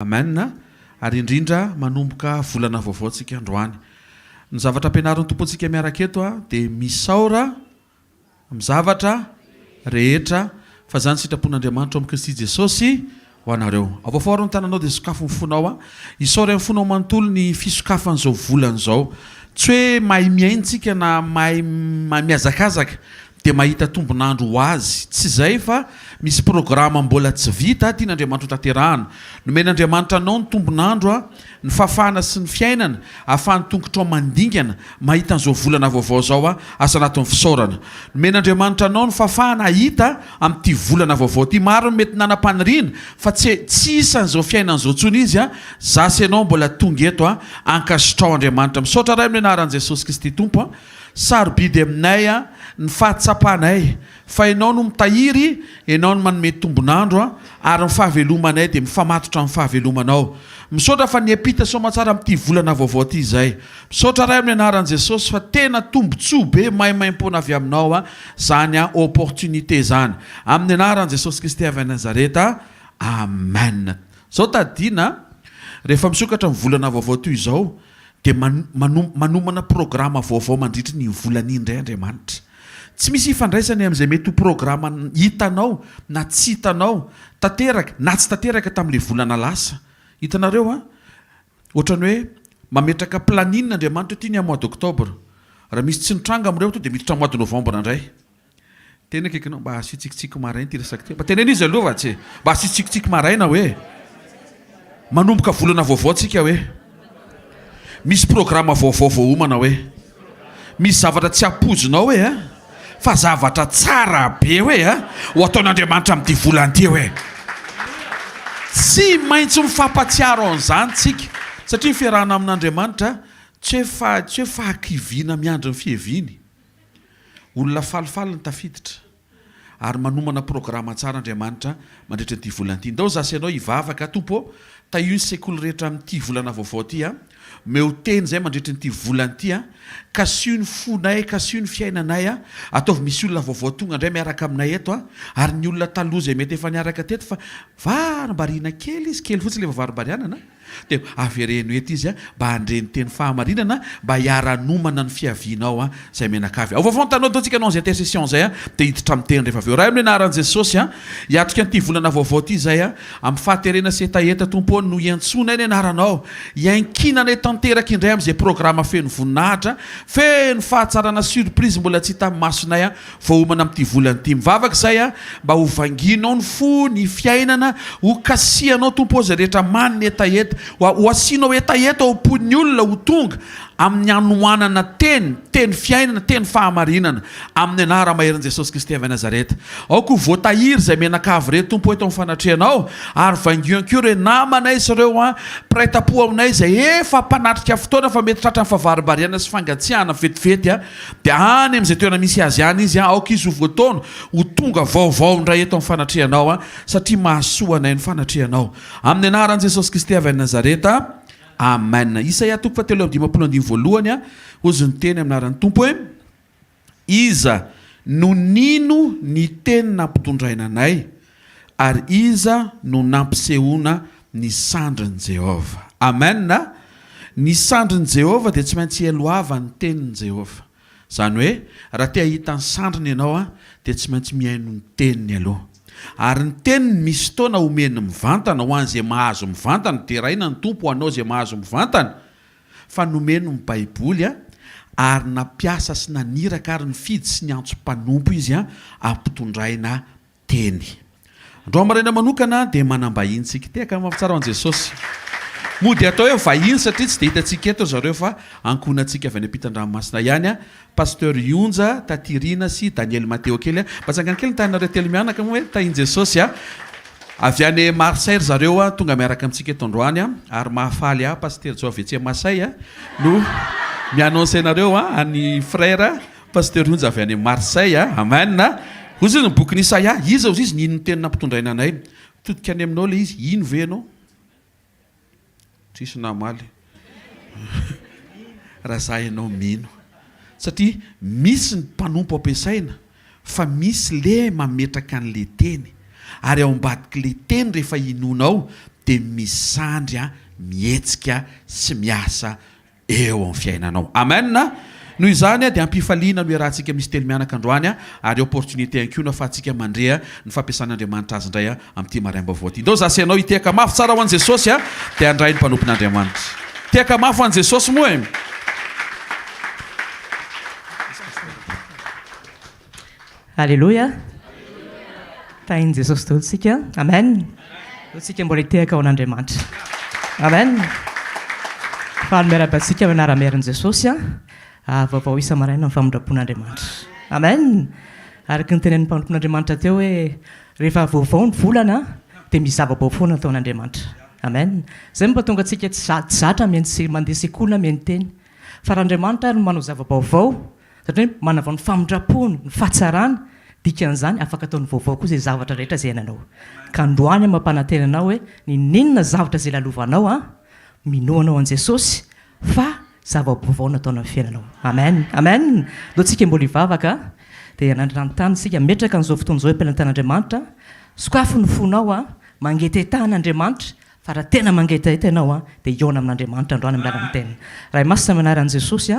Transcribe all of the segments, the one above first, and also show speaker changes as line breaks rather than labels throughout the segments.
Amen. Ary indrindra manomboka volana vaovao tsika androany. Ny zavatra ampianariny tompontsika miaraka eto dia misaora mizavatra rehetra fa zany sitrapon'Andriamanitra amin'ny Kristy Jesosy ho anareo. Avaofaro ny tananao dia sokafo mifonao isaora amin'ny fonao manontolo ny fisokafan'izao volana izao. Tsy hoe mahay miaintsika na mahay miazakazaka dia mahita tombonandro ho azy. Tsy izay fa misy programa mbola tsy vita tian'Andriamanitra tanterahana. Nomen'Andriamanitra anao ny tombonandro ny fafana sy ny fiainana ahafahany tongotra mandingana mahita an'izao volana vaovao zao asa anatin'ny fisaorana. Nomen'Andriamanitra anao ny fafana ahita amin'ity volana vaovao ity. Maro mety nanam-paniriana fa tsy isan'izao fiainan'izao tsony izy zasy ianao mbola tonga eto ankasitrao Andriamanitra. Misaotra ray amin'ny anaran'i Jesosy Kristy Tompo sarobidy aminay ny fahatsapanay fa ianao no mitahiry, ianao no manome tombonandro ary ny fahavelomanay dia mifamatotra amin'ny fahavelomanao. Misaotra fa niampita soamantsara amin'ity volana vaovao ity izay. Misaotra ray amin'ny anaran'i Jesosy fa tena tombontsoa be maimaim-pona avy aminao zany opportunité zany. Amin'ny anaran'i Jesosy Kristy avy Nazareta. Amen. Zao tadina rehefa misokatra amin'ny volana vaovao toy izao dia manomana programa vaovao mandritra ny volana indray Andriamanitra. Tsy misy ifandraisany amin'izay mety ho programa hitanao na tsy hitanao tanteraka na tsy tanteraka tamin'ilay volana lasa. Hitanareo ohatrany hoe mametraka planinina Andriamanitra ity ny mois d'octobre. Raha misy tsy nitranga amin'ireo to dia miditra mois de novembre indray. Tena kekinao mba asitsikitsiky maraina ty resaka ty. Mba tenena izy aloha tsy mba asitsikitsiky maraina hoe manomboka volana vaovao tsika hoe misy programa vaovao voaomana hoe misy zavatra tsy apozinao hoe fa zavatra tsara be hoe ho ataon'Andriamanitra amin'ity volana ity hoe tsy maintsy mifampatsiaro an'izany tsika satria ny fiarahana amin'Andriamanitra tsy hoe fahakiviana miandry ny fieviny. Olona falifaly ny tafiditra ary manomana programa tsara Andriamanitra mandritra n'ity volana ity. Ndao zasy ianao hivavaka tompo taio ny sekoly rehetra amin'ity volana vaovao ity meo teny zay mandritra n'ity volana ity kasio ny fonay kasio ny fiainanay ataovy misy olona vaovao tonga indray miaraka aminay eto ary ny olona taloha zay mety efa niaraka teto fa varimbariana kely izy kely fotsiny le varimbarianana dia avereno eto izy mba handreny teny fahamarinana mba hiara-nomana ny fiavianao zay menakavy. Ao vaovao ny tanao ataontsika anao zay intercession zay dia hiditra amin'ny teny rehefa aveo. Raha amin'ny anaran'i Jesosy hiatrika n'ity volana vaovao ity zay amin'ny fahaterena sy etaeta tompo no iantsona ny anaranao hiankinana tanteraka indray amin'izay programa feno voninahitra feno fahatsarana surprise mbola tsy hita masonay voaomana amin'ity volana ity. Mivavaka izay mba ho vanginao ny fo ny fiainana ho kasianao tompo zay rehetra maniny etaeta ho asianao etaeta ho pon'ny olona ho tonga amin'ny anoanana teny fiainana teny fahamarinana amin'ny anara maherin' Jesosy Kristy avy Nazareta. Aoko voatahiry zay menakavy reto tompo eto amin'ny fanatrehanao ary vangiankeo re namanay sy ireo praitapo aminay zay efa mpanatrika fotoana fa mety tratra ny favaribariana sy fangatsiahana vetivety dia any amin'izay toerana misy azy any izy aoka izy ho voataona ho tonga vaovao indray eto amin'ny fanatrehanao satria mahasoa anay ny fanatrehanao amin'ny anaran'i Jesosy Kristy avy Nazareta. Amen. Isaia toko fahatelo amby dimampolo andimy voalohany hozy ny teny amin'ny anaran'ny Tompo hoe iza no nino ny teny nampitondraina anay ary iza no nampisehoana ny sandrin'i Jehova. Amen. Ny sandrin'i Jehova dia tsy maintsy eloava ny tenin'i Jehova. Zany hoe raha te hahita ny sandriny ianao dia tsy maintsy mihaino ny teniny aloha. Ary ny teniny misy fotoana omeny mivantana ho an'izay mahazo mivantana dia raina ny Tompo ho anao izay mahazo mivantana fa nomeno ny Baiboly ary nampiasa sy naniraka ary ny fidy sy ny antso-mpanompo izy ampitondraina teny. Andro amaraina manokana dia manambahiny-tsika tehaka mampitsara an' Jesosy. Mody atao hoe vahiny satria tsy dia hitantsika eto zareo fa ankonantsika avy any ampitan-dranomasina ihany Pasteur Yonja Tatirina sy Daniel Mateo kely mbatsangany kely nytanareo telo mianaka moa hoe tahiny Jesosy avy any Marseille zareo tonga miaraka amintsika eto androany ary mahafaly Pasteur Joavetsy Masay no mianonse anareo any frère Pasteur Yonja avy any Marseille. Amen. Hozy ny boky n'Isaia iza ozy izy ny ino ny teny nampitondraina anay todika any aminao le izy ino ve anao tsisy namaly raha zah ianao mino satria misy ny mpanompo ampiasaina fa misy le mametraka an'le teny ary ao ambadiky le teny rehefa inonao dia misandry mietsika sy miasa eo amin'ny fiainanao. Amen. Noho izany dia ampifaliana no rahantsika misy telo mianaka androany ary opportunité ankiona fa atsika mandrea ny fampiasan'Andriamanitra azy indray amin'ity maraim-baovao ity. Ndao zasy ianao hiteka mafy tsara ho an'i Jesosy dia andray ny mpanompon'Andriamanitra. Teka mafy ho an'i Jesosy moa e.
Alléluia. Tainy Jesosy tolontsika. Amen. Tsika mbola hitehaka ao an'Andriamanitra. Amen. Fahaly-miarabantsika mianara-miarin'i Jesosy vaovao isa maraina amin'ny famondrapon'Andriamanitra. Amen. Araka ny tenen'ny mpanompon'Andriamanitra teo hoe rehefa vaovao ny volana dia misy zava-bao foana atao an'Andriamanitra. Amen. Zay mampatonga antsika tsy zatra mandeha sekoly na mihaino teny. Fa raha Andriamanitra ary manao zava-baovao satria hoe manavao ny famondrapony, ny fahatsarana, dikan'izany afaka ataony vaovao koa izay zavatra rehetra izay hainanao. Ka androany mampanantenanao hoe ninona zavatra izay lalovanao minoanao an' Jesosy fa zava-baovao nataona amin'ny fiainanao. Amen. Amen. Ndao tsika mbola hivavaka dia anandrintany sika metraka an'izao fotoana izao ampilantan'Andriamanitra. Sokafo ny fonao mangetahetahan'Andriamanitra fa raha tena mangetaheta ianao dia iona amin'Andriamanitra androany amin'ny alalan'ny tena. Raha masina manaran'i Jesosy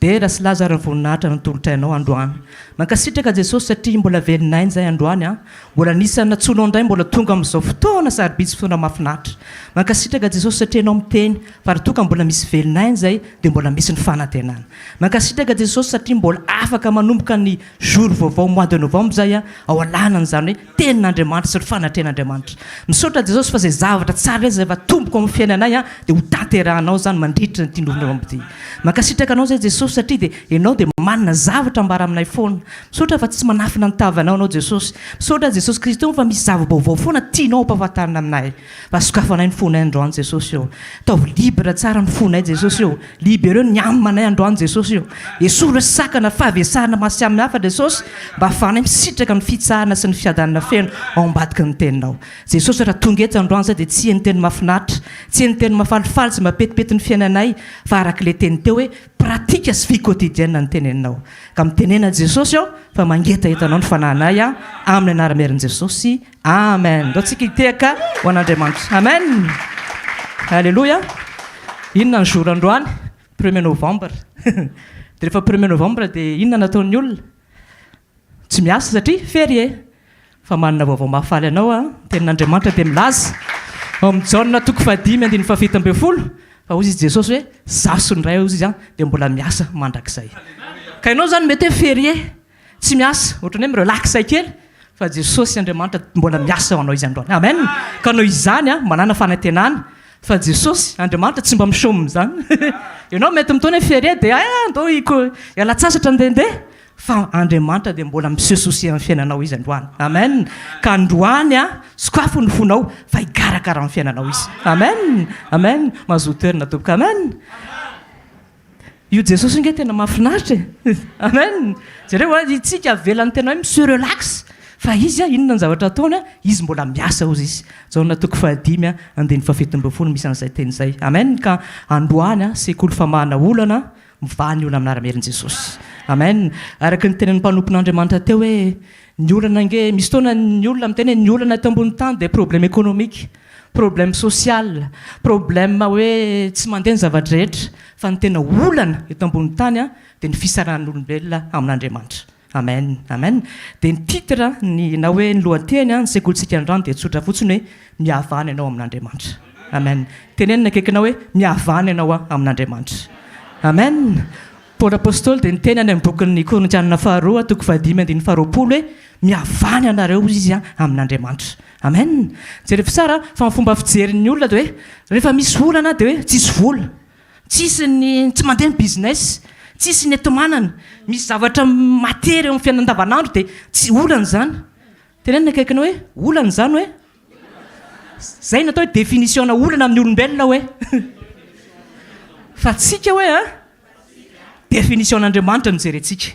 dia raha sy laza ary ny voninahitra ny tolotrainao androany. Mankasitraka Jesosy satria mbola velonay izay androany mbola nisany natsoinao indray mbola tonga amin'izao fotoana sarobidy fotoana mahafinaritra. Mankasitraka Jesosy satria ianao miteny fa raha toka mbola misy velonay izay dia mbola misy ny fanantenana. Mankasitraka Jesosy satria mbola afaka manomboka ny jour vaovao mois de novembre izay ao alanany izany hoe tenin'Andriamanitra sy ny fanatrehan'Andriamanitra. Misaotra Jesosy fa izay zavatra tsara izay efa tomboko amin'ny fiainanay dia ho tanterahanao izany mandritra ny novembre ity. Mankasitraka anao izay Jesosy satria dia ianao dia manana zavatra mbara aminay foana. Misaotra fa tsy manafina ny tavanao anao Jesosy. Misaotra Jesosy Kristy fa misy zava-baovao foana tianao ampahafantarina aminay. Fa sokafanay ny fonay androany Jesosy eo. Taovy libera tsara ny fonay Jesosy eo. Libereo ny amanay androany Jesosy eo. Esora sakana fahavesarana mahasamihafa Jesosy mba ahafahanay misitraka ny fitsarana sy ny fiadanana feno ao ambadika ny teninao. Jesosy raha tonga eto androany izay dia tsy heny teny mahafinaritra, tsy heny teny mahafalifaly sy mahapetipety ny fiainanay fa arak'ilay teny teo hoe pratika sy vie quotidienne ny teneninao. Ka mitenena Jesosy fa mangeta etanao ny fanahinay amin'ny anara-miarin'i Jesosy. Amen. Ndao tsika hitehaka ho an'Andriamanitra. Amen. Alléluia. Inona ny jour androany? 1er novembre. Dia rehefa 1er novembre dia inona nataon'ny olona? Tsy miasa satria férié. Fa manana vaovao mahafaly anao tenin'Andriamanitra dia milaza ao amin'ny Jaona 5:7 fa ozy izy Jesosy hoe zaso ny ray ozy izy dia mbola miasa mandrakizay. Ka ianao zany mety hoe férié tsy miasa ohatrany hoe mirelaxa kely fa Jesosy Andriamanitra mbola miasa ho anao izy androany. Amen. Ka noho izany manana fanantenana fa Jesosy Andriamanitra tsy mba misôma izany. Ianao mety mitony hoe férié dia ndao hiala-tsasatra ndehandeha fa Andriamanitra dia mbola misesosi amin'ny fiainanao izy androany. Amen. Ka androany sokafo ny fonao fa higarakara amin'ny fiainanao izy. Amen. Amen. Mazotoerina tompoko. Amen. Io Jesosy nge tena mahafinaritra. Amen. Jereo itsika avelan'ny tena hoe monsieur relax fa izy inona ny zavatra ataony izy mbola miasa ozy izy. Jaona 5:7 misy an'izay teny izay. Amen. Ka androany sekoly famahana olana mivahany olana amin'ara-miarin'i Jesosy. Amen. Araka ny tenen'ny mpanompon'Andriamanitra teo hoe ny olana nge misy fotoana ny olona miteny ny olana eto ambony tany dia problème économique, problème social, problème hoe tsy mandeha ny zavatra rehetra fa ny tena olana eto ambony tany dia ny fisaran'olombelona amin'Andriamanitra. Amen. Amen. Dia ny titre na hoe ny lohateny ny sekolitsika androany dia tsotra fotsiny hoe mihavana ianao amin'Andriamanitra. Amen. Tenenina akaikinao hoe mihavana ianao amin'Andriamanitra. Amen. Paul apôstôly dia niteny any amin'ny bokin'ny Korintianina 2:5-20 hoe mihavana ianareo izy amin'Andriamanitra. Amen. Jereo tsara fa ny fomba fijerin'ny olona dia hoe rehefa misy olana dia hoe tsisy vola, tsisy mandeha ny business, tsisy ny etomanana, misy zavatra matery eo amin'ny fiainana andavanandro dia tsy olana izany. Tenenina akaikinao hoe olana izany hoe zay natao hoe définition-na olana amin'ny olombelona hoe fa tsika hoe définition-n'Andriamanitra no jerentsika.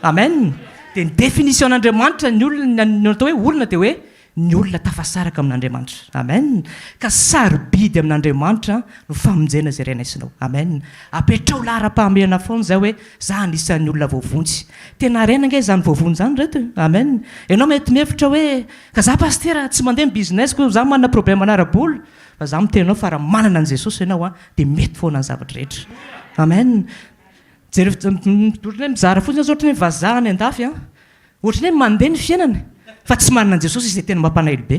Amen. Dia ny définition-n'Andriamanitra ny olona natao hoe olona dia hoe ny olona tafasaraka amin'Andriamanitra. Amen. Ka sarobidy amin'Andriamanitra no famonjena izay renaisinao. Amen. Apetrao lara-pahameana foana izay hoe za anisan'ny olona voavonjy. Tena rena nge izany voavonjy izany reto. Amen. Ianao mety mihevitra hoe ka za pastera tsy mandeha ny business ko za manana problème anara-bola fa za mitenanao fa raha manana an' Jesosy ianao a dia mety foana ny zavatra rehetra. Amen. Ohatrany hoe mizara fotsiny azy ohatrany hoe vazaha ny an-dafy a, ohatrany hoe mandeha ny fiainana fa tsy manana an' Jesosy izy dia tena mampalahelo be.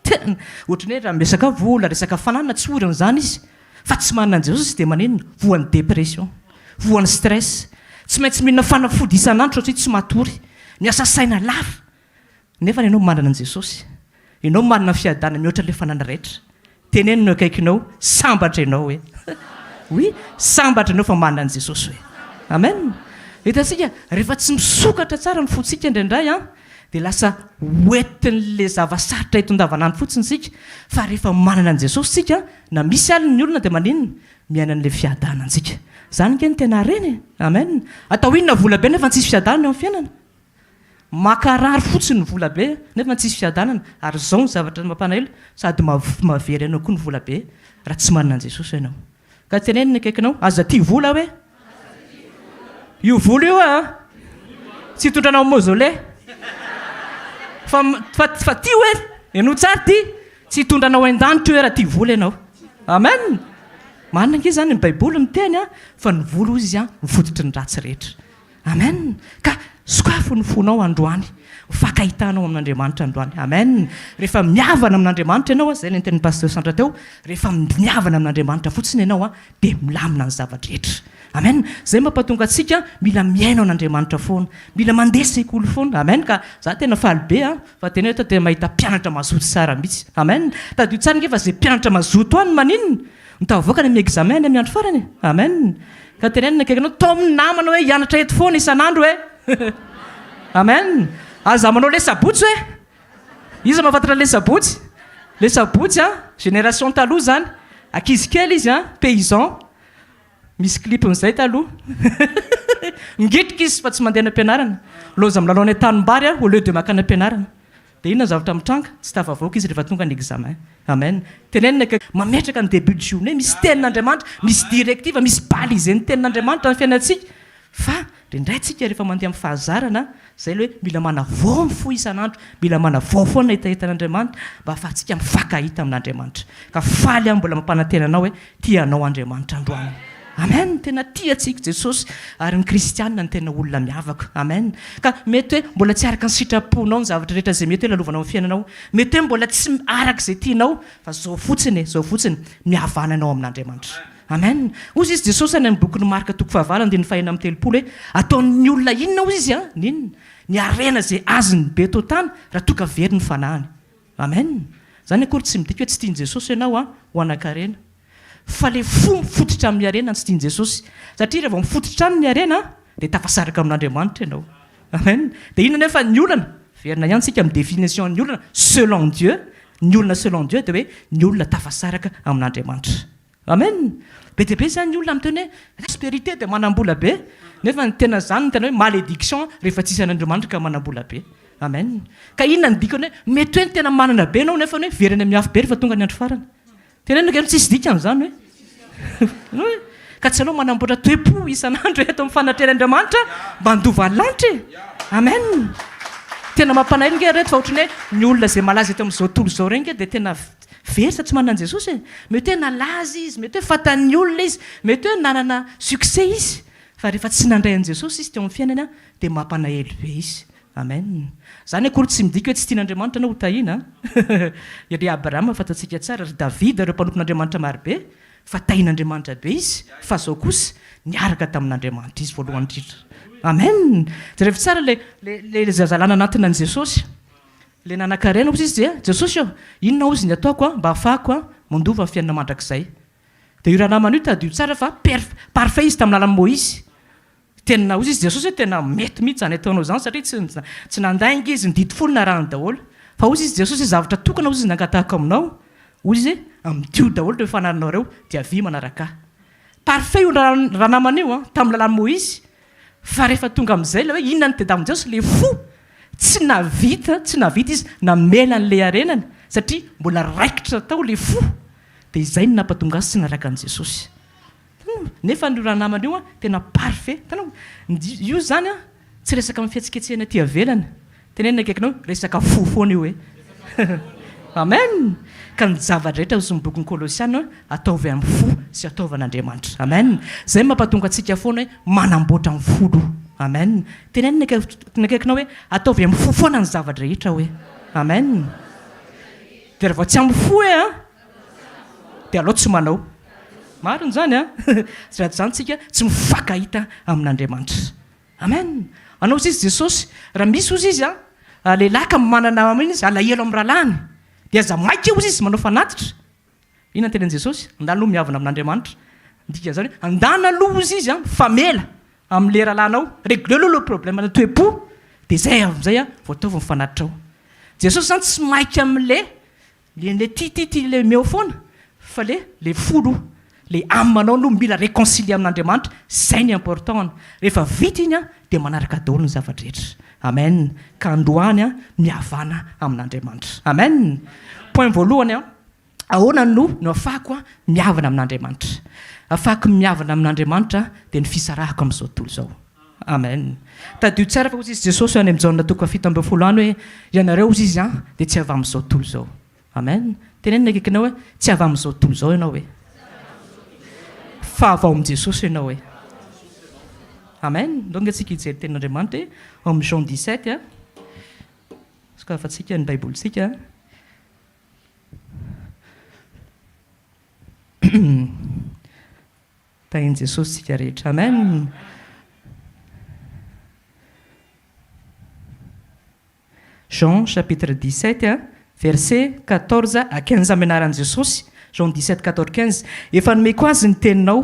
Tena ohatrany hoe raha resaka vola, resaka fananana tsy orana izany izy, fa tsy manana an' Jesosy izy dia manenona voan'ny dépression, voan'ny stress, tsy maintsy mihinana fanafody isan'andro satria tsy matory, miasa saina lava. Nefa ianao manana an' Jesosy, ianao manana fiadana mihoatra ilay fanana rehetra. Tenenina akaikinao, sambatra ianao hoe oui, sambatra ianao fa manana an' Jesosy hoe. Amen. Hitantsika rehefa tsy misokatra tsara ny fotsika indraindray a, dia lasa hoentin'le zava-sarotra eto andavanandro fotsiny sika, fa rehefa manana an' Jesosy sika na misy aliny ny olona dia maninona miaina an'ilay fiadana antsika. Zany nge ny tena reny. Amen. Atao inona vola be nefa tsisy fiadanana eo amin'ny fiainana. Makarary fotsiny ny vola be nefa tsisy fiadanana, ary zao ny zavatra mampalahelo, sady mahavery ianao koa ny vola be raha tsy manana an' Jesosy ianao. Ka tenenina akaikinao, aza tia vola hoe io vola io a tsy hitondranao mausolée fa tia hoe ianao tsara tia tsy hitondranao an-danitra hoe raha tia vola ianao. Amen. Marina nge zany ny baiboly miteny a fa ny vola izy a mifototry ny ratsy rehetra. Amen. Ka sokafo ny fonao androany, fankahitanao amin'Andriamanitra androany. Amen. Rehefa mihavana amin'Andriamanitra ianao a, zay ny tenin'ny pasteur Sandra teo, rehefa mihavana amin'Andriamanitra fotsiny ianao a dia milamina ny zavatra rehetra. Amen. Zay mampatonga antsika mila miaina an'Andriamanitra foana, mila mandeha sekoly foana. Amen. Ka za tena faly be a, fa tena hoe tena mahita mpianatra mazoto tsara mihitsy. Amen. Tadio tsara nge fa zay mpianatra mazoto any maninona mitavoaka ny amin'ny examen any amin'ny andro farany. Amen. Ka tenenina akaikinao, tao amin'ny namana hoe hianatra eto foana isan'andro hoe amen. Aza manao le sabotsy hoe izy mahafantatra le sabotsy. Le sabotsy a génération taloha zany, ankizy kely izy a, paysan, misy clipin'izay taloha migitrika izy fa tsy mandeha any am-pianarana, loza milalao any tanimbary a au lieu de makany am-pianarana. Dia inona zavatra mitranga, tsy tafavoaka izy rehefa tonga ny examen. Amen. Tenenina mametraka ny début de journée, misy tenin'Andriamanitra, misy directive, misy balisé ny tenin'Andriamanitra ny fiainantsika. Fa indray tsika rehefa mandeha amin'ny fahazarana, zay le hoe mila manavao fo isan'andro, mila manavao foana hitahitan'Andriamanitra mba ahafahantsika mifankahita amin'Andriamanitra. Ka faly mbola mampanantena anao hoe tianao Andriamanitra androany. Amen. Tena tia antsika Jesosy, ary ny kristianina ny tena olona miavaka. Amen. Ka mety hoe mbola tsy araka ny sitraponao ny zavatra rehetra izay mety hoe lalovanao amin'ny fiainanao, mety hoe mbola tsy araka izay tianao, fa zao fotsiny mihavana anao amin'Andriamanitra. Amen. Ozy izy Jesosy any amin'ny boky ny Marka 4:7-8 hoe ataon'ny olona inona ozy izy a? Ninona? Ny arena izay azony be tao tany raha toka very ny fanahany. Amen. Zany akory tsy midika hoe tsy tiany Jesosy ianao a ho anan-karena, fa le fo mifototra amin'ny arena tsy tiany Jesosy, satria rehefa mifototra aminy ny arena dia tafasaraka amin'Andriamanitra ianao. Amen. Dia inona nefa ny olana? Verina ihany sika amin'ny définition ny olana selon Dieu. Ny olona selon Dieu dia hoe ny olona tafasaraka amin'Andriamanitra. Amen. Be dia be zany ny olona miteny hoe prospérité dia manam-bola be, nefa ny tena zany ny tena hoe malédiction rehefa tsisy an'Andriamanitra ka manam-bola be. Amen. Ka inona ny dikany hoe mety hoe ny tena manana be anao nefa hoe verina miafy be rehefa tonga ny andro farany. Tenenina kely tsisy dikan'izany hoe ka tsy anao manamboatra toe-po isan'andro eto amin'ny fanatrehan'Andriamanitra mba handova lanitra. Amen. Tena mampanahiro nge reto fa ohatrany hoe ny olona izay malaza eto amin'izao tontolo izao reny dia tena very sa tsy manana an' Jesosy. Mety hoe nalaza izy, mety hoe fatan'ny olona izy, mety hoe nanana succès izy, fa rehefa tsy nandray an' Jesosy izy teo amin'ny fiainana dia mampanahelo be izy. Amen. Zany akory tsy midika hoe tsy tian'Andriamanitra anao ho tahina. Ry Abrahama fantatsika tsara, ry Davida ireo mpanompon'Andriamanitra marobe, fa tahin'Andriamanitra be izy, fa zao kosa niaraka tamin'Andriamanitra izy voalohany indrindra. Amen. Jerevy tsara le zazalana anatina an' Jesosy, le nanan-karena ozy izy dia Jesosy eo, inona ozy ny ataoko a mba ahafahako a mandova ny fiainana mandrakizay. Dia io raha namana io tadio tsara fa parfait izy tamin'ny lalan'i Moïse. Tena ozy izy Jesosy hoe tena mety mihitsy zany ataonao zany satria tsy nandainga izy nididy folona rahany daholo, fa ozy izy Jesosy zavatra tokana ozy izy nangatahaka aminao, ozy izy midio daholo rehefa fanarinao reo dia avy manaraka. Parfait io raha namana io a tamin'ny lalan'i Moïse, fa rehefa tonga amin'izay le hoe inona ny tedavin' Jesosy le fo tsy navita izy namela an'le arenany satria mbola raikitra tao le fo, dia izay ny nampatonga azy tsy naraka an' Jesosy. Nefa ny raha namana io a tena parfait. Tanao io zany a tsy resaka amin'ny fihetsiketsehana ty avelany, tenenina akaikinao resaka fo foana io hoe amen ka ny zavatra rehetra sy mibokony kolosiana ataovy amin'ny fo sy ataovan'Andriamanitra amen zay mampatonga antsika foana hoe manamboatra amin'ny folo amen tenenina akaikinao hoe ataovy amin'ny fo foana ny zavatra rehetra hoe amen dia raha vao tsy amin'ny fo hoe dia alao tsy manao mariny zany sy raha zany tsika tsy mifankahita amin'Andriamanitra amen anao izy Jesosy raha misy ozy izy lehilahy ka manana aminy izy alahelo amin'ny rahalany dia aza maika ozy izy manao fanatitra inona tenan Jesosy andalo mihavana amin'Andriamanitra ndika zany hoe andana aloha ozy izy famela amin'le rahalanao régleo aloha le problème na toe-po dia zay amin'izay voataovy mifanatitra ao Jesosy zany tsy maika amin'le titity le meo foana fa le folo le aminao no mila réconcilier amin'Andriamanitra zay ny important rehefa vita iny dia manaraka daholo ny zavatra rehetra amen ka androany mihavana amin'Andriamanitra amen point voalohany ahoana no afahako mihavana amin'Andriamanitra afahako mihavana amin'Andriamanitra dia ny fisarahako amin'izao tontolo izao amen tadio tsara fa ozy izy Jesosy any amin'ny jaona toko 7 any hoe ianareo ozy izy dia tsy avy amin'izao tontolo izao amen tenenina akaikinao hoe tsy avy amin'izao tontolo izao ianao hoe fa avy ao amin'i Jesosy ianao hoe amen donc atsika hijery tenin'Andriamanitra amin'ny Jean 17 sokafantsika ny baibolitsika tahin Jesosy tsika rehetra amen Jean chapitre 17 verset 14 à 15 amenaran'i Jesosy Jean 17 14 15 efa nomeko azy ny teninao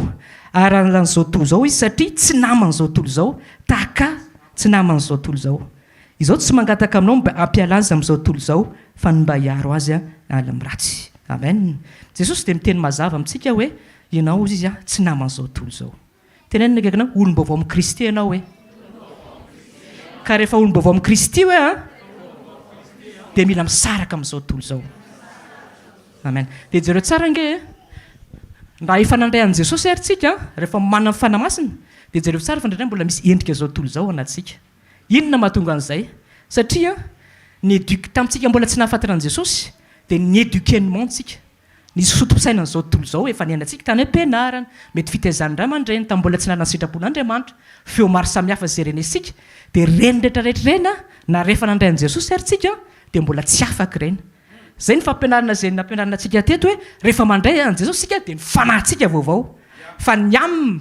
aran'izao tontolo izao izy satria tsy naman'izao tontolo izao tahaka tsy naman'izao tontolo izao izao tsy mangataka aminao mba ampiala azy amin'izao tontolo izao fa ny mba hiaro azy ala amin'ny ratsy amen Jesosy dia miteny mazava amintsika hoe ianao izy tsy naman'izao tontolo izao tenenina akaikinao olom-baovao amin'ny Kristy ianao hoe ka rehefa olom-baovao amin'ny Kristy hoe dia mila misaraka amin'izao tontolo izao amen dia jereo tsara nge raha efa nandray an'i Jesosy aritsika rehefa manana fanamasina dia jereo tsara fa ndraindray mbola misy endrika zao tontolo izao anatsika inona mahatonga an'izay satria ny tamintsika mbola tsy nahafantaran'i Jesosy dia ny éduquer ny mondsika ny sotom-pisaina n'izao tontolo izao efa niainantsika tany am-pianarana mety fitaizany ray aman-dreny tamin'ny mbola tsy nanana sitrapon'Andriamanitra feo maro samihafa zay renesika dia reny rehetrarehetra reny na rehefa nandray an'i Jesosy aritsika dia mbola tsy afaka ireny zay ny fampianarana zay nampianarana antsika teto hoe rehefa mandray an'i Jesosy sika dia ny fanahintsika vaovao fa ny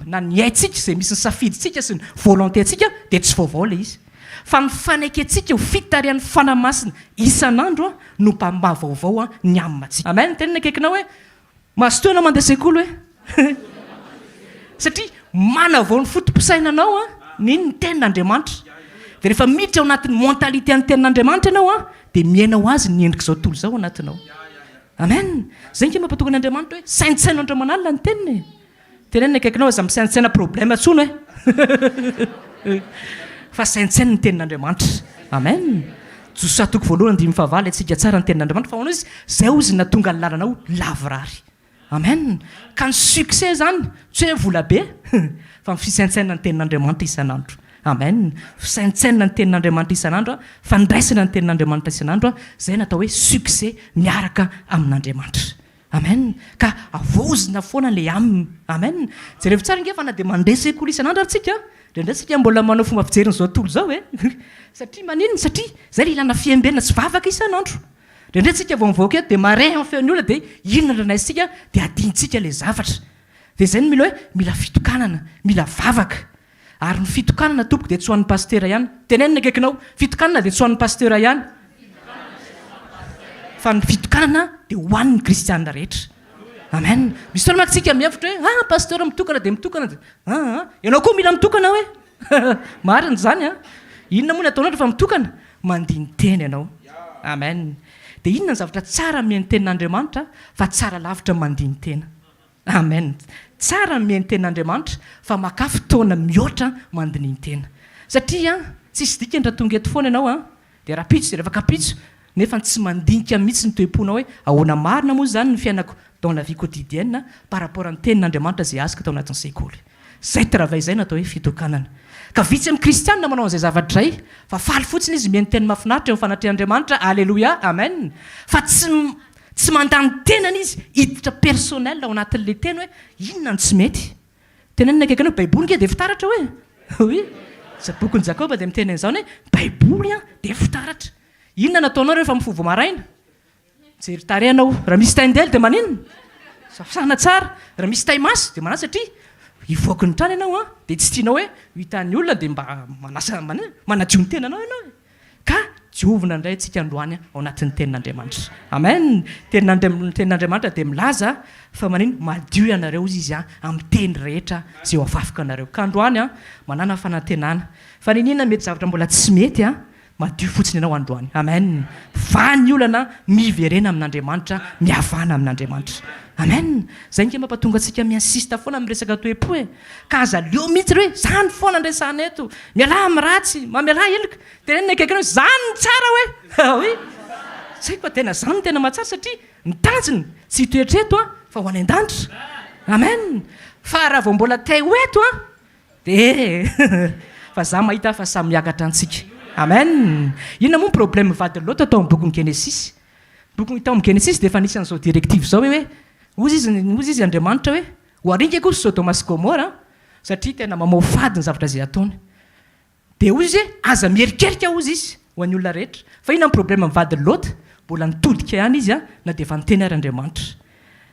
na ny haintsika zay misy ny safidintsika sy ny volonténtsika dia tsy vaovao le izy fa ny fanaikentsika ho fitarian'ny fanamasina isan'andro no mpamba vaovao ny amintsika amen tenina akaikinao hoe mahasotoana mandeha sekoly hoe satria manavao ny fotom-pisainanao ny tenin'Andriamanitra dia rehefa miditra ao anatin'ny mentalité ny tenin'Andriamanitra ianao dia miainao azy ny endrika izao tontolo izao anatinao amen zay nke mampatonga n'Andriamanitra hoe saintsaina andro manalina ny teniny tenenina akaikinao aza misaintsaina problème atsony hoe fa saintsaina ny tenin'Andriamanitra amen josatoko voalohany 5:7 atsika tsara ny tenin'Andriamanitra fa hono izy zay ozy natonga ny lalanao lavrary amen ka ny succès zany tsy hoe vola be fa ny fisaintsaina ny tenin'Andriamanitra isan'andro amen fisaintsaina ny tenin'Andriamanitra isan'andro fandraisana ny tenin'Andriamanitra isan'andro zay natao hoe succès miaraka amin'Andriamanitra amen ka avozina foana le aminy amen zay rehefa tsara nge fa na dia mandeha sekoly isan'andro aritsika ndraindray tsika mbola manao fomba fijerin'izao tontolo izao satria maninona satria zay le ilana fiembena tsy vavaka isan'andro ndraindray tsika vao mivoaka eto dia mare amin'ny feon'ny olona dia inona ndranaysika dia adintsika le zavatra dia zay no mila hoe mila fitokanana mila vavaka ary ny fitokanana tompoko dia tsy ho an'ny pastera ihany tenenina akaikinao fitokanana dia tsy ho an'ny pastera ihany fa ny fitokanana dia ho an'ny kristianina rehetra amen misy toana maksika miavitra hoe pastera mitokana dia mitokana ianao koa mila mitokana hoe mariny zany inona moa ny ataonao fa mitokana mandiny teny ianao amen dia inona ny zavatra tsara mihainy tenin'Andriamanitra fa tsara lavitra mandiny tena amen tsara mihainy tenin'Andriamanitra fa maka fotoana mihoatra mandininy tena satria tsisy dikany raha tonga eto foana ianao dia rapitso dia rehefa kapitso nefa tsy mandinika mihitsy ny toe-ponao hoe ahoana marina moa zany ny fiainako dans la vie quotidienne par rapport amin'ny tenin'Andriamanitra zay azoko tao anatin'ny sekoly zay travail zay natao hoe fitokanana ka vitsy amin'ny kristianina manao an'izay zavatra izay fa faly fotsiny izy mihainy teny mahafinaritra eo amin'ny fanatrehan'Andriamanitra alleluia amen fa tsy tsy mandany tenany izy hiditra personnel ao anatin'le teny hoe inona no tsy mety tenenina akaiky anao baiboly nge dia fitaratra hoe oy za bokony jakoba dia miteny an'izany hoe baiboly a dia fitaratra inona nataonao rehefa mifovo maraina jery tarehanao raha misy taindely dia maninona safisana tsara raha misy tay maso dia manano satria hivoaka ny trany ianao a dia tsy tianao hoe hitan'ny olona dia mba manadio ny tenanao ianao ka diovina indray antsika androany ao anatin'ny tenin'Andriamanitra amen tenin'Andriamanitra dia milaza fa manino madio ianareo izy a amin'ny teny rehetra zay ho avafaka anareo ka androany a manana fanantenana fa ninina mety zavatra mbola tsy mety a madio fotsiny ianao androany amen va ny olana miverena amin'Andriamanitra mihavana amin'Andriamanitra amen zay nke mampatonga antsika miinsista foana amin'ny resaka toe-po e ka aza leo mihitsy ry hoe zany foana andresana eto miala miratsy mamiala elika tenenina akaiky anao zany ny tsara hoe oy zay koa tena zany tena mahatsara satria mitanjiny tsy toetreto a fa ho any an-danitra amen fa raha vao mbola tay hoeto a de fa za mahita fa samy miakatra antsika amen inona moa problème vady loatra atao amin'ny bokyny Genesis bokyny tao amin'ny Genesis dia efa nisy an'izao directive zao hoe ozy izy Andriamanitra hoe ho aringa koa Sodoma sy Gomora satria tena mamoa fady ny zavatra zay ataony dia ozy izy aza mierikerika ozy izy ho an'ny olona rehetra fa inona ny problème amin'ny vady loatra mbola nitodika ihany izy a na dia efa niteny ary Andriamanitra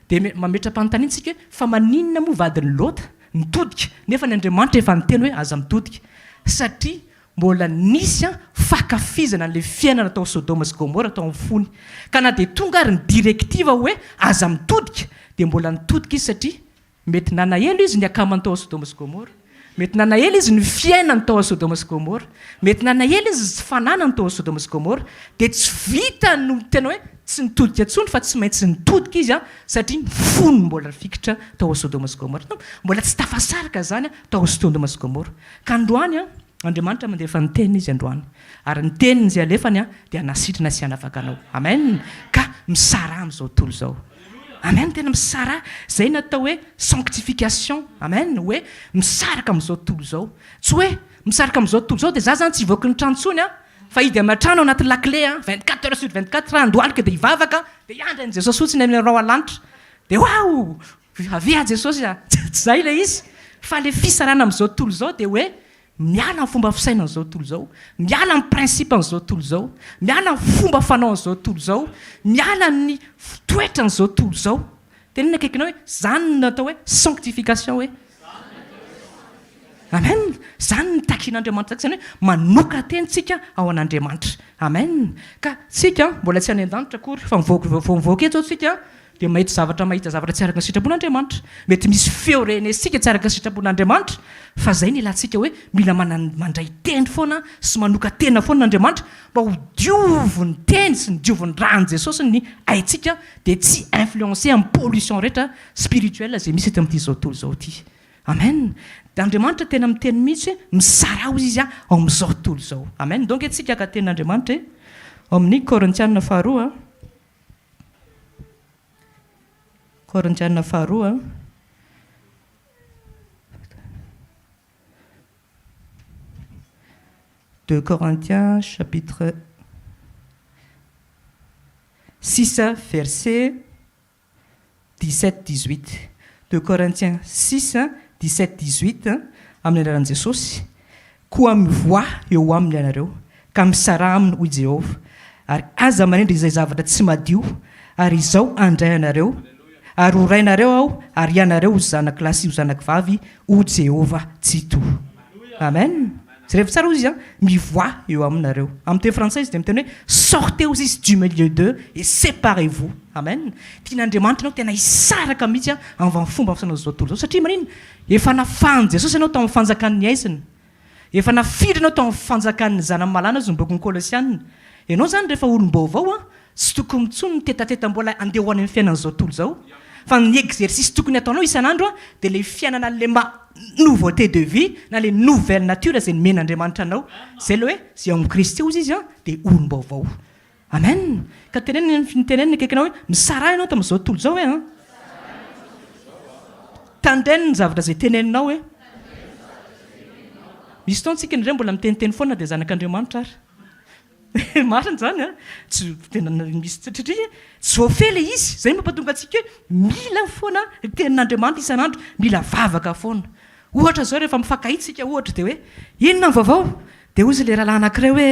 dia mametra-panontaniana isika hoe fa maninona moa vadiny loatra mitodika nefa ny Andriamanitra efa niteny hoe aza mitodika satria mbola nisy a fakafizana n'le fiainana tao Sodoma sy Gomora tao amin'ny fony ka na dia tonga ary ny direktiva hoe aza mitodika dia mbola nitodika izy satria mety nanahelo izy ny akamany tao Sodoma sy Gomora mety nanahelo izy ny fiainany tao Sodoma sy Gomora mety nanahelo izy sy fananany tao Sodoma sy Gomora dia tsy vita no tena hoe tsy nitodika ntsony fa tsy maintsy nitodika izy a satria fony mbola fikitra tao Sodoma sy Gomora mbola tsy tafasaraka zany tao Sodoma sy Gomora ka androany a Andriamanitra mandefa ny teniny izy androany ary ny teniny izay alefany a dia nasitrana sy hanafaka anao amen ka misara amin'izao tontolo izao amen tena misara zay natao hoe sanctification amen hoe misaraka amin'izao tontolo izao tsy hoe misaraka amin'izao tontolo izao dia za zany tsy hivoaka ny trano ntsony a fa hidy amatrano anaty lakle a 24 heures sur 24 andohalika dia hivavaka dia hiandra an'i Jesosy fotsiny amin'ny rao alanitra dia wow avia Jesosy a tsy zay le izy fa le fisarana amin'izao tontolo izao dia hoe miala amin'ny fomba fisaina an'izao tontolo izao miala amin'ny principe an'izao tontolo izao miala amin'ny fomba fanao an'izao tontolo izao miala amin'ny toetra an'izao tontolo izao tenena akaikinao hoe zany natao hoe sanctification hoe amen zany ny takian'Andriamanitra zany hoe manoka tentsika ao an'Andriamanitra amen ka tsika mbola tsy any an-danitra akory fa mivoaka eto tsika dia mahita zavatra tsy araka ny sitrapon'Andriamanitra mety misy feo renesika tsy araka ny sitrapon'Andriamanitra fa zay ny ilantsika hoe mila mandray teny foana sy manoka tena foana n'Andriamanitra mba ho diovony teny sy ny diovony rany Jesosy ny aintsika dia tsy influencer amin'ny pollution rehetra spirituelle zay misy eto amin'ity zao tontolo zao ity amen Andriamanitra tena miteny mihitsy hoe misara ozy izy a ao amin'izao tontolo izao amen donc etsika ka tenin'Andriamanitra ao amin'ny Korintiana faharoa Corinthiens 2 Corinthiens chapitre 6 verset 17-18 2 Corinthiens 6 17-18 amin'ny anaran'i Jesosy koa mivoa eo aminy ianareo ka misara aminy hoy Jehova ary aza manendry izay zavatra tsy madio ary izao andray anareo ary ho rainareo aho ary ianareo ho zanaky lahy sy ho zanaky vavy ho Jehova tsy to amen tsy rehefa tsara ozy izy a mivoa eo aminareo amin'ny teny frantsay izy dia miteny hoe sortez izy du milieu d'eux et séparez-vous amen tian'Andriamanitra ianao tena hisaraka mihitsy a amin'ny fomba fisanao zao tontolo zao satria maninona efa nafany Jesosy ianao tao amin'ny fanjakan'ny aizina efa nafiry ianao tao amin'ny fanjakan'ny zanany malana azy ny bokin'ny Kolosianina ianao zany rehefa olom-baovao a tsy tokony mitsony ny tetateta mbola andeha ho any amin'ny fiainan'izao tontolo zao fa ny exercice tokony ataonao isan'andro a dia le fiainana le nouveauté de vie na le nouvelle nature zay nomen'Andriamanitra anao zay le hoe zay amin'ny Kristy ozy izy a dia olom-baovao amen ka tenenina akaikinao hoe misara ianao tamin'izao tontolo zao hoe tandreny ny zavatra zay teneninao hoe misy taontsika indray mbola miteniteny foana dia zanak'Andriamanitra ary marina zany a tsy tena misy satria tsy voafely izy zay mampatonga antsika hoe mila foana tenin'Andriamanitra isan'andro mila vavaka foana ohatra zao rehefa mifankahitsika ohatra de hoe inona ny vaovao de ozy le rahalahy anankiray hoe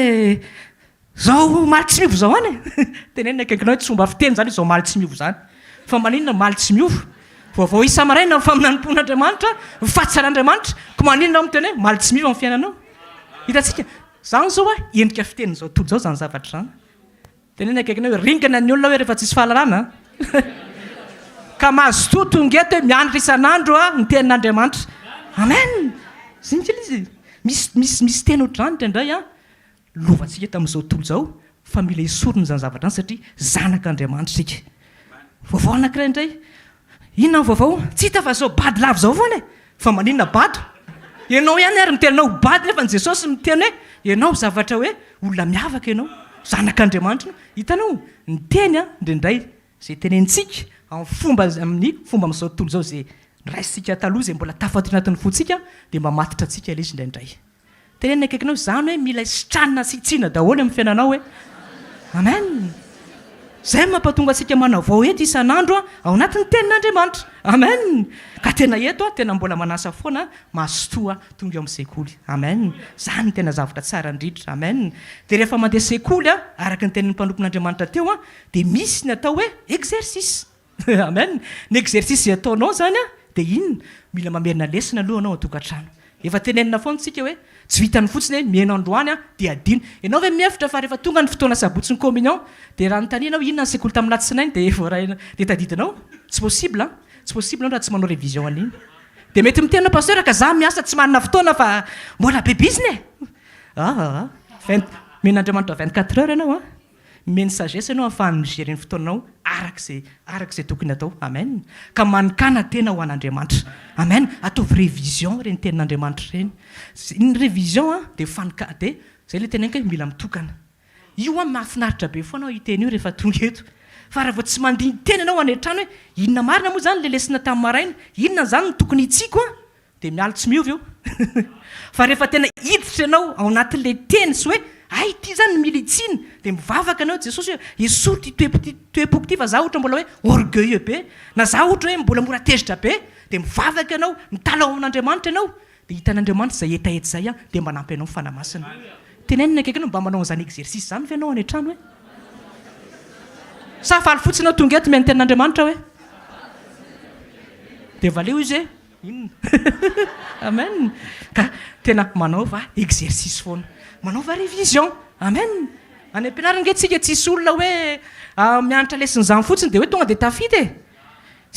zao maly tsy miova zao any tenenina akaikinao hoe tsy fomba fiteny zany zao maly tsy miova zany fa maninona maly tsy miova vaovao isa maraina ny faminanimpon'Andriamanitra mifatsan'Andriamanitra ko maninona amiteny hoe maly tsy miova amin'ny fiainanao hitantsika zany zao a endrika fiteny zao tontolo zao zany zavatra zany tenenina akaikinao hoe ringana ny olona hoe rehefa tsisy fahalalana ka mahazo totongety hoe mianatra isan'andro a ny tenin'Andriamanitra amen zay izy misy teny ohatr'izany indray a lovantsika tamin'izao tontolo zao fa mila isorona zany zavatra zany satria zanak'Andriamanitra sika vaovao anankiray indray inona ny vaovao tsy hita fa zao bady lava zao foana fa maninona bady ianao ihany ary mitenanao bady nefa ny Jesosy miteny hoe ianao zavatra hoe olona miavaka ianao zanak'Andriamanitra hitanao ny teny a ndraindray zay tenentsika amin'ny fomba amin'izao tontolo zao zay raisitsika taloha zay mbola tafaty anatin'ny fotsika dia mba matitra antsika ilay izy indraindray tenenina akaikinao zany hoe mila isitranina sitsiana daholo amin'ny fiainanao hoe amen zay mampatonga antsika manao vao eto isan'andro ao anatin'ny tenin'Andriamanitra amen ka tena eto a tena mbola manasa foana mahasotoa tonga eo amin'ny sekoly amen zany tena zavatra tsara indrindra amen dia rehefa mandeha sekoly a araka ny tenin'ny mpanompon'Andriamanitra teo a dia misy ny atao hoe exercice amen ny exercice zay ataonao zany a dia inona mila mamerina lesina aloha anao an-tokantrano efa tenenina foana tsika hoe tsy vitany fotsiny hoe mihaino androany a dia adino ianao hoe mihevitra fa rehefa tonga ny fotoana sabotsy ny communion dia raha notanianao inona ny sekoly tamin'ny latsinainy dia voarahina dia tadidinao tsy possible raha tsy manao révision an'iny dia mety mitena pasteur ka za miasa tsy manana fotoana fa mbola bebiziny men'Andriamanitra 24 heures ianao a meny sagesse ianao ahafahany migerer ny fotoananao arak'izay tokony atao amen ka manikana tena ho an'Andriamanitra amen ataovy révision reny tenin'Andriamanitra reny ny révision a dia dia zay le tenenka hoe mila mitokana io a mahafinaritra be foana iteny io rehefa tonga eto fa raha vao tsy mandiny teny ianao any an-trano hoe inona marina moa zany le lesina tamin'ny maraina inona zany ny tokony hitsiko a dia miala tsy miova io fa rehefa tena hiditra ianao ao anatin'le teny sy hoe ay ty zany mila itsiny dia mivavaka anao Jesosy hoe isoty toepoko ty fa za ohatra mbola hoe orgueilleux be na za ohatra hoe mbola mora tezitra be dia mivavaka ianao mitalao amin'Andriamanitra ianao dia hitan'Andriamanitra zay etaeta zay a dia manampy ianao fanamasina tenenina akaikinao mba manao an'izany exercice zany fa ianao any an-trano hoe sa faly fotsiny ao tonga eto mihaino tenin'Andriamanitra hoe dia valeo izy inona amen ka tena manaova exercice foana manaova révision amen any am-pianarana nge tsika tsisy olona hoe mianatra lesin'izany fotsiny dia hoe tonga dia tafity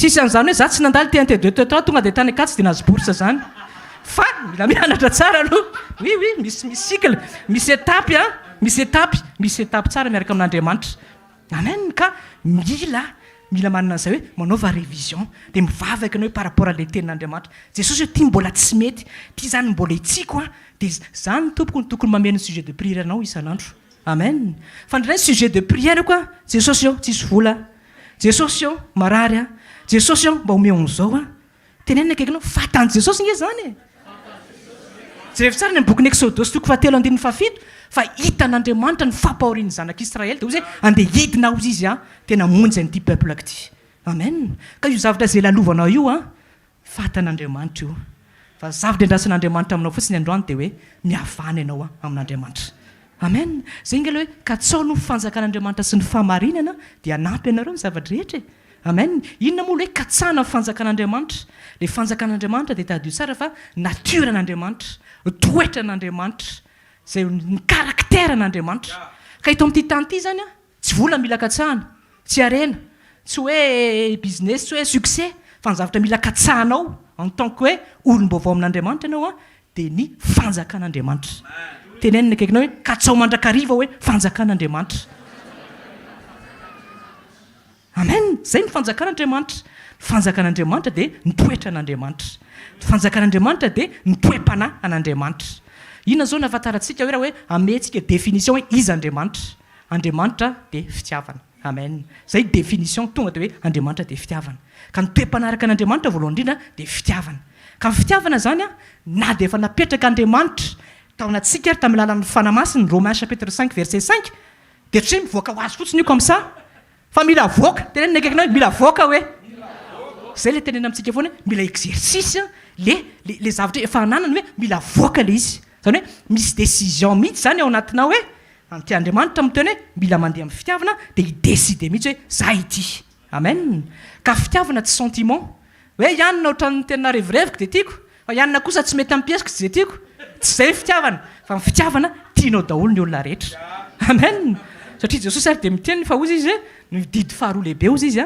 sisy an'izany hoe za tsy nandalo T1 T2 T3 tonga dia tany akatsy dia nahazo bourse zany fa mila mianatra tsara aloha oui misy cycle misy étape misy étape tsara miaraka amin'Andriamanitra amen ka mila manana an'izay hoe manaova révision dia mivavaka anao hoe par rapport ale tenin'Andriamanitra Jesosy hoe ty mbola tsy mety ty zany mbola itsiko a dia zany tompoko ny tokony mameno ny sujet de prière anao isan'andro amen fa ndray sujet de prière koa Jesosy eo tsisy vola Jesosy eo marary a Jesosy eo mba omeo an'izao a tenenina akaikinao fatany Jesosy nge zany jerevy tsara ny boky ny Exodus toko fahatelo andininy fafito fa hitan'Andriamanitra ny fampahorian'ny zanak'Israely dia ozy hoe andeha hidina ozy izy a tena monjy an'ity peuple akity amen ka io zavatra zay lalovanao io a fatan'Andriamanitra io fa zavatra endrasan'Andriamanitra aminao fotsiny androany dia hoe mihavana ianao a amin'Andriamanitra amen zay ingala hoe ka tsao no fanjakan'Andriamanitra sy ny famarinana dia anampy ianareo ny zavatra rehetra amen inona moa hoe katsana ny fanjakan'Andriamanitra le fanjakan'Andriamanitra dia tadio tsara fa natiran'Andriamanitra toetra n'Andriamanitra zay ny karaktera n'Andriamanitra ka ito amin'ity tany ity zany a tsy vola mila katsahana tsy arena tsy hoe business tsy hoe succès fa ny zavatra mila katsahanao en tant que hoe olom-baovao amin'Andriamanitra ianao a dia ny fanjakan'Andriamanitra tenenina akaikinao hoe katsao mandrakariva hoe fanjakan'Andriamanitra amen zay ny fanjakan'Andriamanitra fanjakan'Andriamanitra dia nitoetra n'Andriamanitra fanjakan'Andriamanitra dia nitoepana an'Andriamanitra inona zao nahafantarantsika hoe raha hoe amentsika définition hoe izy Andriamanitra dia fitiavana amen zay définition tonga dia hoe Andriamanitra dia fitiavana ka nitoepanaraka n'Andriamanitra voalohany indrindra dia fitiavana ka ny fitiavana zany a na dia efa napetraka Andriamanitra taonatsika ary tamin'ny lalan'ny fanamasiny Romains chapitre 5 verset 5 dia tsy mivoaka ho azy fotsiny io comme ça fa mila voaka tenenina akaikinao mila voaka hoe zay le tenena amintsika foana mila exercice le zavatra efa ananany hoe mila voaka le izy zany hoe misy décision mihitsy zany ao anatinao hoe anty Andriamanitra miteny hoe mila mandeha amin'ny fitiavana dia hidécide mihitsy hoe za ity amen ka fitiavana tsy sentiment hoe ianona ohatran'ny tena revireviko dia tiako fa ianona kosa tsy mety ampiesiko tsy dia tiako tsy zay fitiavana fa ny fitiavana tianao daholo ny olona rehetra amen satria Jesosy ary dia miteny fa ozy izy hoe nididy faharoa lehibe ozy izy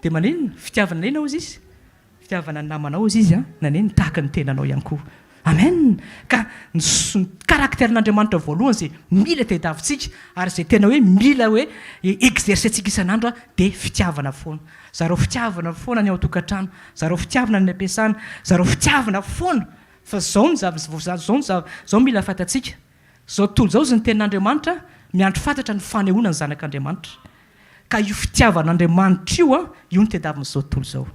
dia manenina fitiavana nena ozy izy fitiavana ny namanao ozy izy naneny tahaka ny tenanao ihany koa amen ka ny karakterin'Andriamanitra voalohany zay mila tediavintsika ary zay tena hoe mila hoe exercentsika isan'andro dia fitiavana foana zareo fitiavana foana ny ao tokantrano zareo fitiavana ny ampiasana zareo fitiavana foana fa zao mila fantatsika zao tontolo zao izy ny tenin'Andriamanitra miandro fantatra ny fanehoana ny zanak'Andriamanitra ka io fitiavan'Andriamanitra io ny tediavin'izao tontolo zao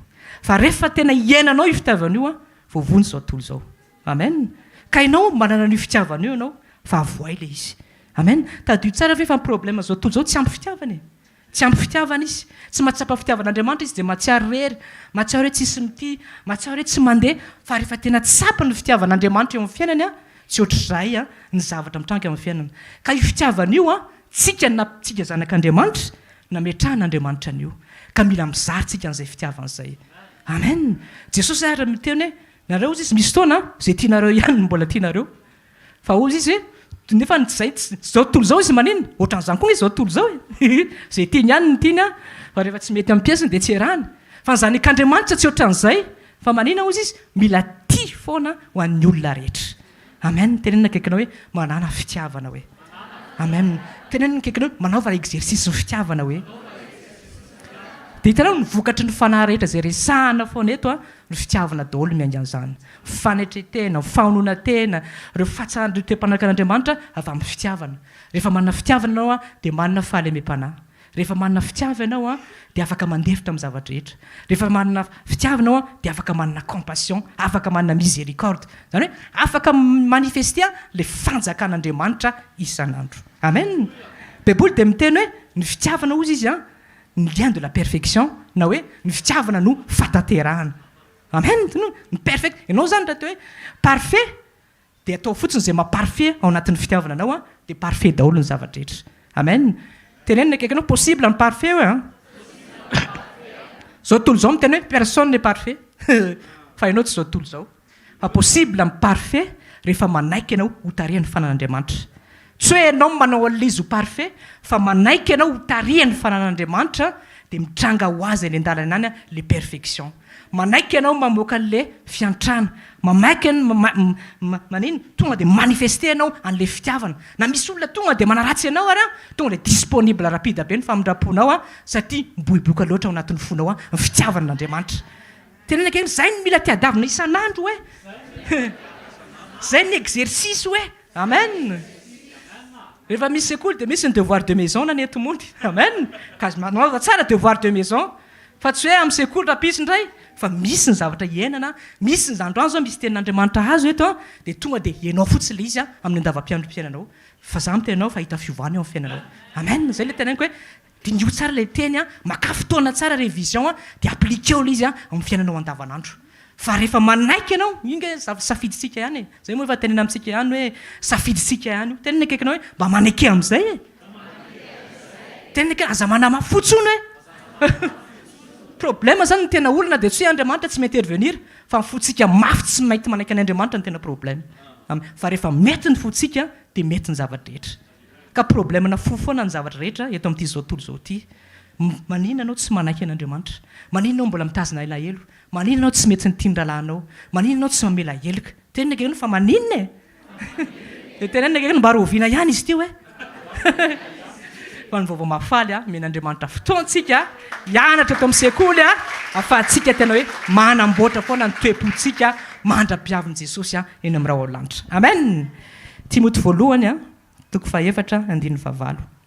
fa rehefa tena iainanao io fitiavana io voavony zao tontolo zao amen ka ianao manana ny fitiavana io ianao fa avoay le izy amen tadio tsara ve fa ny problème zao tontolo zao tsy ampy fitiavana tsy ampy fitiavana izy tsy mahatsapa fitiavan'Andriamanitra izy dia mahatsiaro rery mahatsiaro hoe tsisy mity mahatsiaro hoe tsy mandeha fa rehefa tena tsapa ny fitiavan'Andriamanitra eo amin'ny fiainany tsy ohatr'izay ny zavatra mitranga amin'ny fiainana ka io fitiavana io tsika napitsika zanak'Andriamanitra nametrahan'Andriamanitra an'io ka mila mizary tsika an'izay fitiavana izay amen Jesosy ary miteny hoe nareo izy misy fotoana zay tianareo ihany mbola tianareo fa ozy izy hoe nefa zay zao tontolo zao izy maninona ohatran'izany koa izy zao tontolo zao zay tiany ihany ny tiany fa rehefa tsy mety ampiasiny dia tsy erahany fa ny zanak'Andriamanitra tsy ohatran'izay fa maninona ozy izy mila tia foana ho an'ny olona rehetra amen tenenina akaikinao hoe manana fitiavana hoe amen tenenina akaikinao manaova exercice ny fitiavana hoe dia hitanao ny vokatry ny fanahy rehetra zay resahana foana eto ny fitiavana daholo miangan'izany fanetrentena fahonoana tena reo fahatsahany te-panakan'Andriamanitra avy amin'ny fitiavana rehefa manana fitiavana ianao dia manana fahalemem-panahy rehefa manana fitiavana ianao dia afaka mandefitra amin'ny zavatra rehetra rehefa manana fitiavana ianao dia afaka manana compassion afaka manana miséricorde zany hoe afaka manifester le fanjakan'Andriamanitra isan'andro amen Baiboly dia miteny hoe ny fitiavana ozy izy ny lien de la perfection na hoe ny fitiavana no fataterahana amen ny perfect ianao zany raha hoe parfait dia atao fotsiny zay maparfait ao anatin'ny fitiavana anao dia parfait daholo ny zavatra rehetra amen tenenina akaikinao possible ny parfait hoe zao tontolo zao miteny hoe personne n'est parfait fa ianao tsy zao tontolo zao fa possible ny parfait rehefa manaiky ianao ho tarihan'ny fanan'Andriamanitra tsy hoe ianao manao an'izy ho parfait fa manaiky ianao ho tarihan'ny fanan'Andriamanitra dia mitranga ho azy any an-dalana any le perfection manaiky ianao mamoaka an'le fiantrana mamaiky manino tonga dia manifester ianao an'le fitiavana na misy olona tonga dia manaratsy ianao ary tonga dia disponible rapide be ny famindraponao satria miboiboka loatra ao anatin'ny fonao ny fitiavan'Andriamanitra tenenina akaiky zay ny mila tiadavina isan'andro hoe zay ny exercice hoe amen rehefa misy sekoly dia misy ny devoir de maison na ny etomondy amen ka manaova tsara devoir de maison fa tsy hoe amin'ny sekoly rapisy indray fa misy ny zavatra iainana misy ny zandro any zao misy tenin'Andriamanitra azo eto dia tonga dia ianao fotsiny le izy amin'ny andavam-piainanao fa za mitenao fa hita fiovana eo amin'ny fiainanao amen zay le teneniko hoe dinio tsara le teny maka fotoana tsara révision dia appliqueo le izy amin'ny fiainanao andavanandro fa rehefa manaiky ianao inge safiditsika ihany zay moa efa tenena amintsika ihany hoe safiditsika ihany tenena akaikinao hoe mba manaiky amin'izay tenena akaiky aza manama fotsony hoe problème zany ny tena olona dia tsy hoe Andriamanitra tsy mety intervenir fa ny fotsika mafy tsy mainty manaiky an'Andriamanitra ny tena problème fa rehefa mety ny fotsika dia mety ny zavatra rehetra ka problème na fofoana ny zavatra rehetra eto amin'ity zao tontolo zao ty manina anao tsy manaiky an'Andriamanitra manina anao mbola mitazona elaelo manina anao tsy mety nytindralanao manina anao tsy mamela heloka tenena akaikinao fa maninona dia tenena akaikinao mba roviana ihany izy ty hoe fa ny vaovao mafaly men'Andriamanitra fotoantsika hianatra eto amin'ny sekoly afahantsika tena hoe manamboatra foana ny toe-pontsika mandra-piavin'i Jesosy eny amin'ny raha ao lanitra amen Timoty voalohany toko 4:15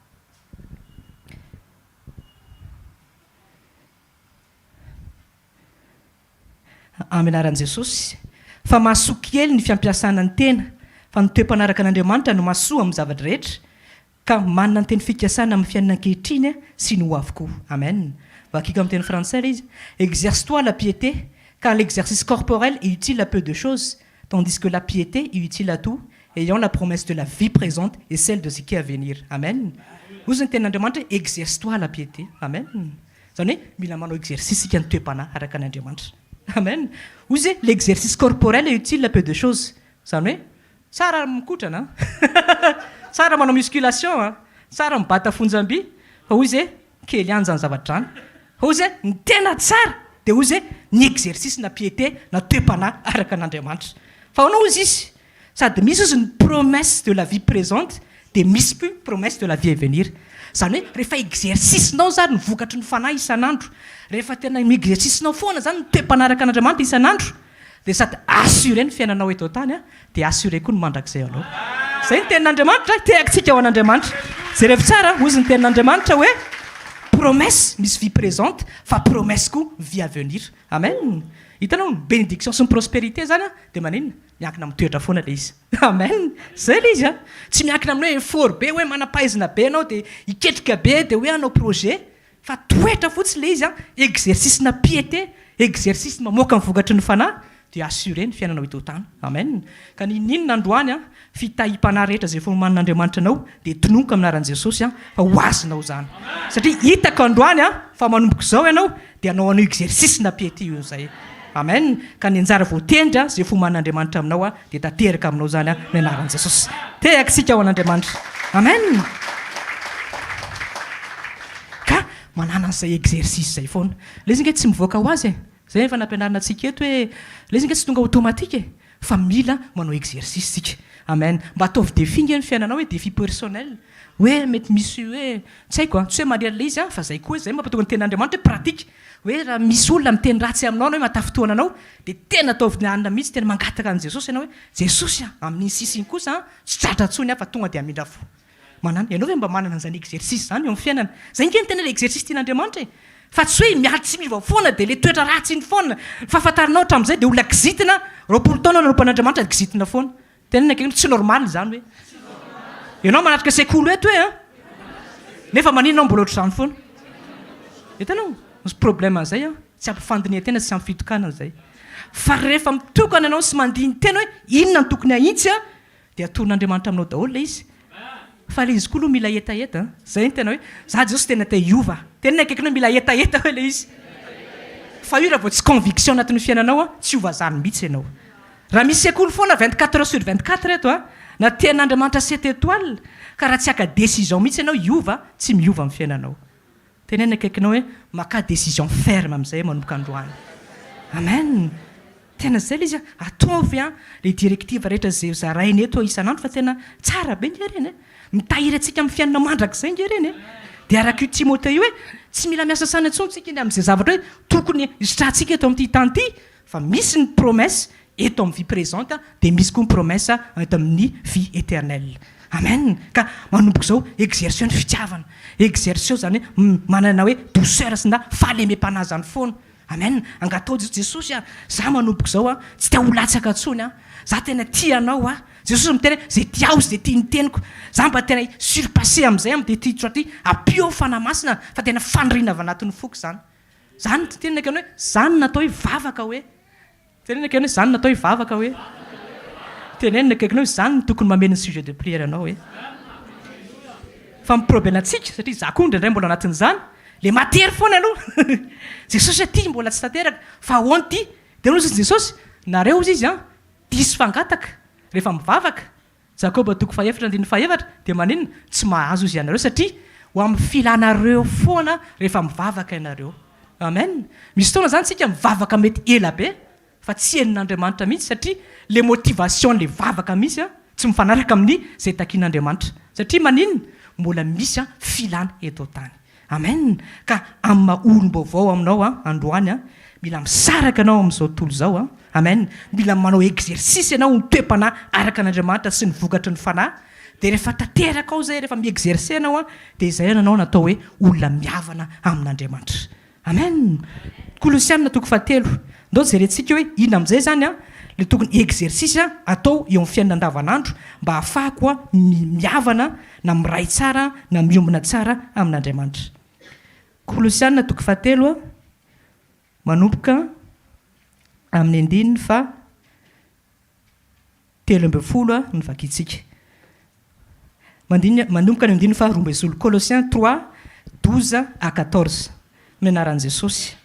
amin'ny anaran'i Jesosy fa mahasoa kely ny fiampiasana ny tena fa nitoem-panaraka an'Andriamanitra no masoa amin'ny zavatra rehetra ka manana ny teny fikasana amin'ny fiainana ankehitriny sy ny ho avokoa. Amen. Vakiko amin'ny teny français izy. Exerce-toi la piété, car l'exercice corporel est utile à peu de choses, tandis que la piété est utile à tout, ayant la promesse de la vie présente et celle de ce qui est à venir. Amen. Hozy ny ten'Andriamanitra exerce-toi la piété. Amen. Zany hoe mila manao exercice sika ny toe-panahy araka an'Andriamanitra. Amen. Hozy l'exercice corporel est utile à peu de choses. Zany hoe tsara mikotrana, tsara manao musculation, tsara mibata fonjam-by, fa hozy kely ihany zany zavatra any. Hozy ny tena tsara dia hozy ny exercice na piété na toe-panahy araka an'Andriamanitra. Fa hono hozy izy sady misy izy ny promesse de la vie présente dia misy koa promesse de la vie à venir. Zany hoe rehefa exercicenao zany ny vokatry ny fanahy isan'andro, rehefa tena exercicenao foana zany ny toe-panahy araka an'Andriamanitra isan'andro, dia sady assuré ny fiainanao eto tany dia assuré koa ny mandrakizay anao. Zay ny tenin'Andriamanitra, tehakintsika ao an'Andriamanitra. Jerevy tsara hozy ny tenin'Andriamanitra hoe promesse misy vie présente fa promesse koa vie à venir. Amen. Hitanao bénédiction sy ny prospérité zany dia maninona miankina amin'ny toetra foana le izy. Amen. Zay le izy tsy miankina amin'ny hoe effort be hoe manam-pahaizana be anao dia iketrika be dia hoe hanao projet, fa toetra fotsiny le izy exercice na piété, exercice mamoaka ny vokatry ny fanahy dia assuré ny fiainanao eto tany. Amen. Ka ninona androany fitahim-panahy rehetra zay foman'Andriamanitra anao dia tononoka amin'ny anaran'i Jesosy fa ho azonao zany. Satria hitako androany fa manomboka izao ianao dia anao exercice na piété io zay. Amen. Ka ny anjara voatendry zay foman'Andriamanitra aminao dia tanteraka aminao zany ny anaran'i Jesosy. Tehakisika ao an'Andriamanitra. Amen. Ka manana an'izay exercice zay foana. Le izy nge tsy mivoaka ho azy zay efa nampianarina antsika eto hoe le izy nge tsy tonga automatique fa mila manao exercice sika. Amen. Mba ataovy défi nge ny fiainanao hoe défi personnel hoe mety misy hoe tsy haiko tsy hoe mariana le izy fa zay koa zay mampatonga ny tenin'Andriamanitra hoe pratique hoe raha misy olona miteny ratsy aminao hoe mahatafotoana anao dia tena ataovy anina mihitsy tena mangataka an' Jesosy ianao hoe Jesosy amin'iny sisiny kosa tsy tratra ntsony fa tonga dia amindra fo. Manana ianao hoe mba manana an'izany exercice zany eo amin'ny fiainana. Zay nge ny tena le exercice tian'Andriamanitra fa tsy hoe miady tsy miva foana dia le toetra ratsy iny foana fahafantarinao hatramin'izay dia olona kizitina roapolo taona nompan'Andriamanitra kizitina foana. Tena akeny tsy normal zany hoe ianao manatrika sekoly eto hoe nefa maninonao mbola ohatr'izany foana. Hitanao misy problème zay tsy ampifandiniha tena sy ampifitokana zay. Fa rehefa mitokana ianao sy mandiny tena hoe inona ny tokony ahitsy dia aton'Andriamanitra aminao daholo le izy. Fa le izy koa aloha mila etaeta. Zay ny tena hoe za Jesosy tena te hiova. Tena akaiky hoe mila etaeta hoe le izy. Fa io raha vao tsy conviction anatin'ny fiainanao tsy hiova zany mihitsy ianao. Raha misy sekoly foana 24 heures sur 24 eto na tenin'Andriamanitra 7 étoiles ka raha tsy aka décision mihitsy ianao hiova tsy miova amin'ny fiainanao. Tenena akaikinao hoe maka décision ferme amin'izay manomboka androany. Amen. Tena zay le izy ataovy le directive rehetra zay zarainy eto isan'andro fa tena tsara be nge reny mitahiry antsika amin'ny fiainana mandrakizay nge reny dia araka io Timothée hoe tsy mila miasa sana intsony tsika amin'izay zavatra hoe tokony hisotratsika eto amin'ity tany ity fa misy ny promesse eto amin'ny vie présente dia misy koa ny promesse eto amin'ny vie éternelle. Amen. Ka manomboka izao exercice ny fitiavana, exercice zany hoe manana hoe douceur sy na fahalemem-panahy zany foana. Amen. Angatao Jesosy za manomboka izao tsy tia ho latsaka intsony za tena tia anao Jesosy miteny zay tiao zay tiany teniko za mba tena surpassé amin'izay dia tia ty ampio fanahy masina fa tena fanirina avy anatin'ny foko zany. Zany tena akany hoe zany natao hivavaka hoe tenena akany hoe zany natao hivavaka hoe tenenina akaikinao zany ny tokony mameno ny sujet de prière anao hoe fa miprobème antsika satria za koa ndraindray mbola anatin'izany le matery foana aloha Jesosy aty mbola tsy tanteraka fa ahoany ty dia nozy Jesosy nareo izy izy diso fangataka rehefa mivavaka Jakoba 4:4 dia maninona tsy mahazo izy ianareo satria ho amin'ny filanareo foana rehefa mivavaka ianareo. Amen. Misy fotoana zany tsika mivavaka mety ela be fa tsy henin'Andriamanitra mihitsy satria le motivation le vavaka misy tsy mifanaraka amin'ny zay takian'Andriamanitra satria maninona mbola misy filana eto tany. Amen. Ka amin'ny maha-olom-baovao aminao androany mila misaraka anao amin'izao tontolo izao amen. Mila manao exercice ianao ny toe-panahy araka an'Andriamanitra sy ny vokatry ny fanahy dia rehefa tanteraka ao zay rehefa mi-exercer ianao dia izay ianao natao hoe olona mihavana amin'Andriamanitra. Amen. Kolosianina 3 ndao jerentsika hoe ina amin'izay zany a le tokony exercice atao eo amin'ny fiainana andavanandro mba hahafahako a miavana na miray tsara na miombona tsara amin'Andriamanitra. Kolosiana toko 7 manomboka amin'ny 10:30 ny vakitsika. Manomboka ny 10:12. Colossiens 3:12-14 menaran'i Jesosy.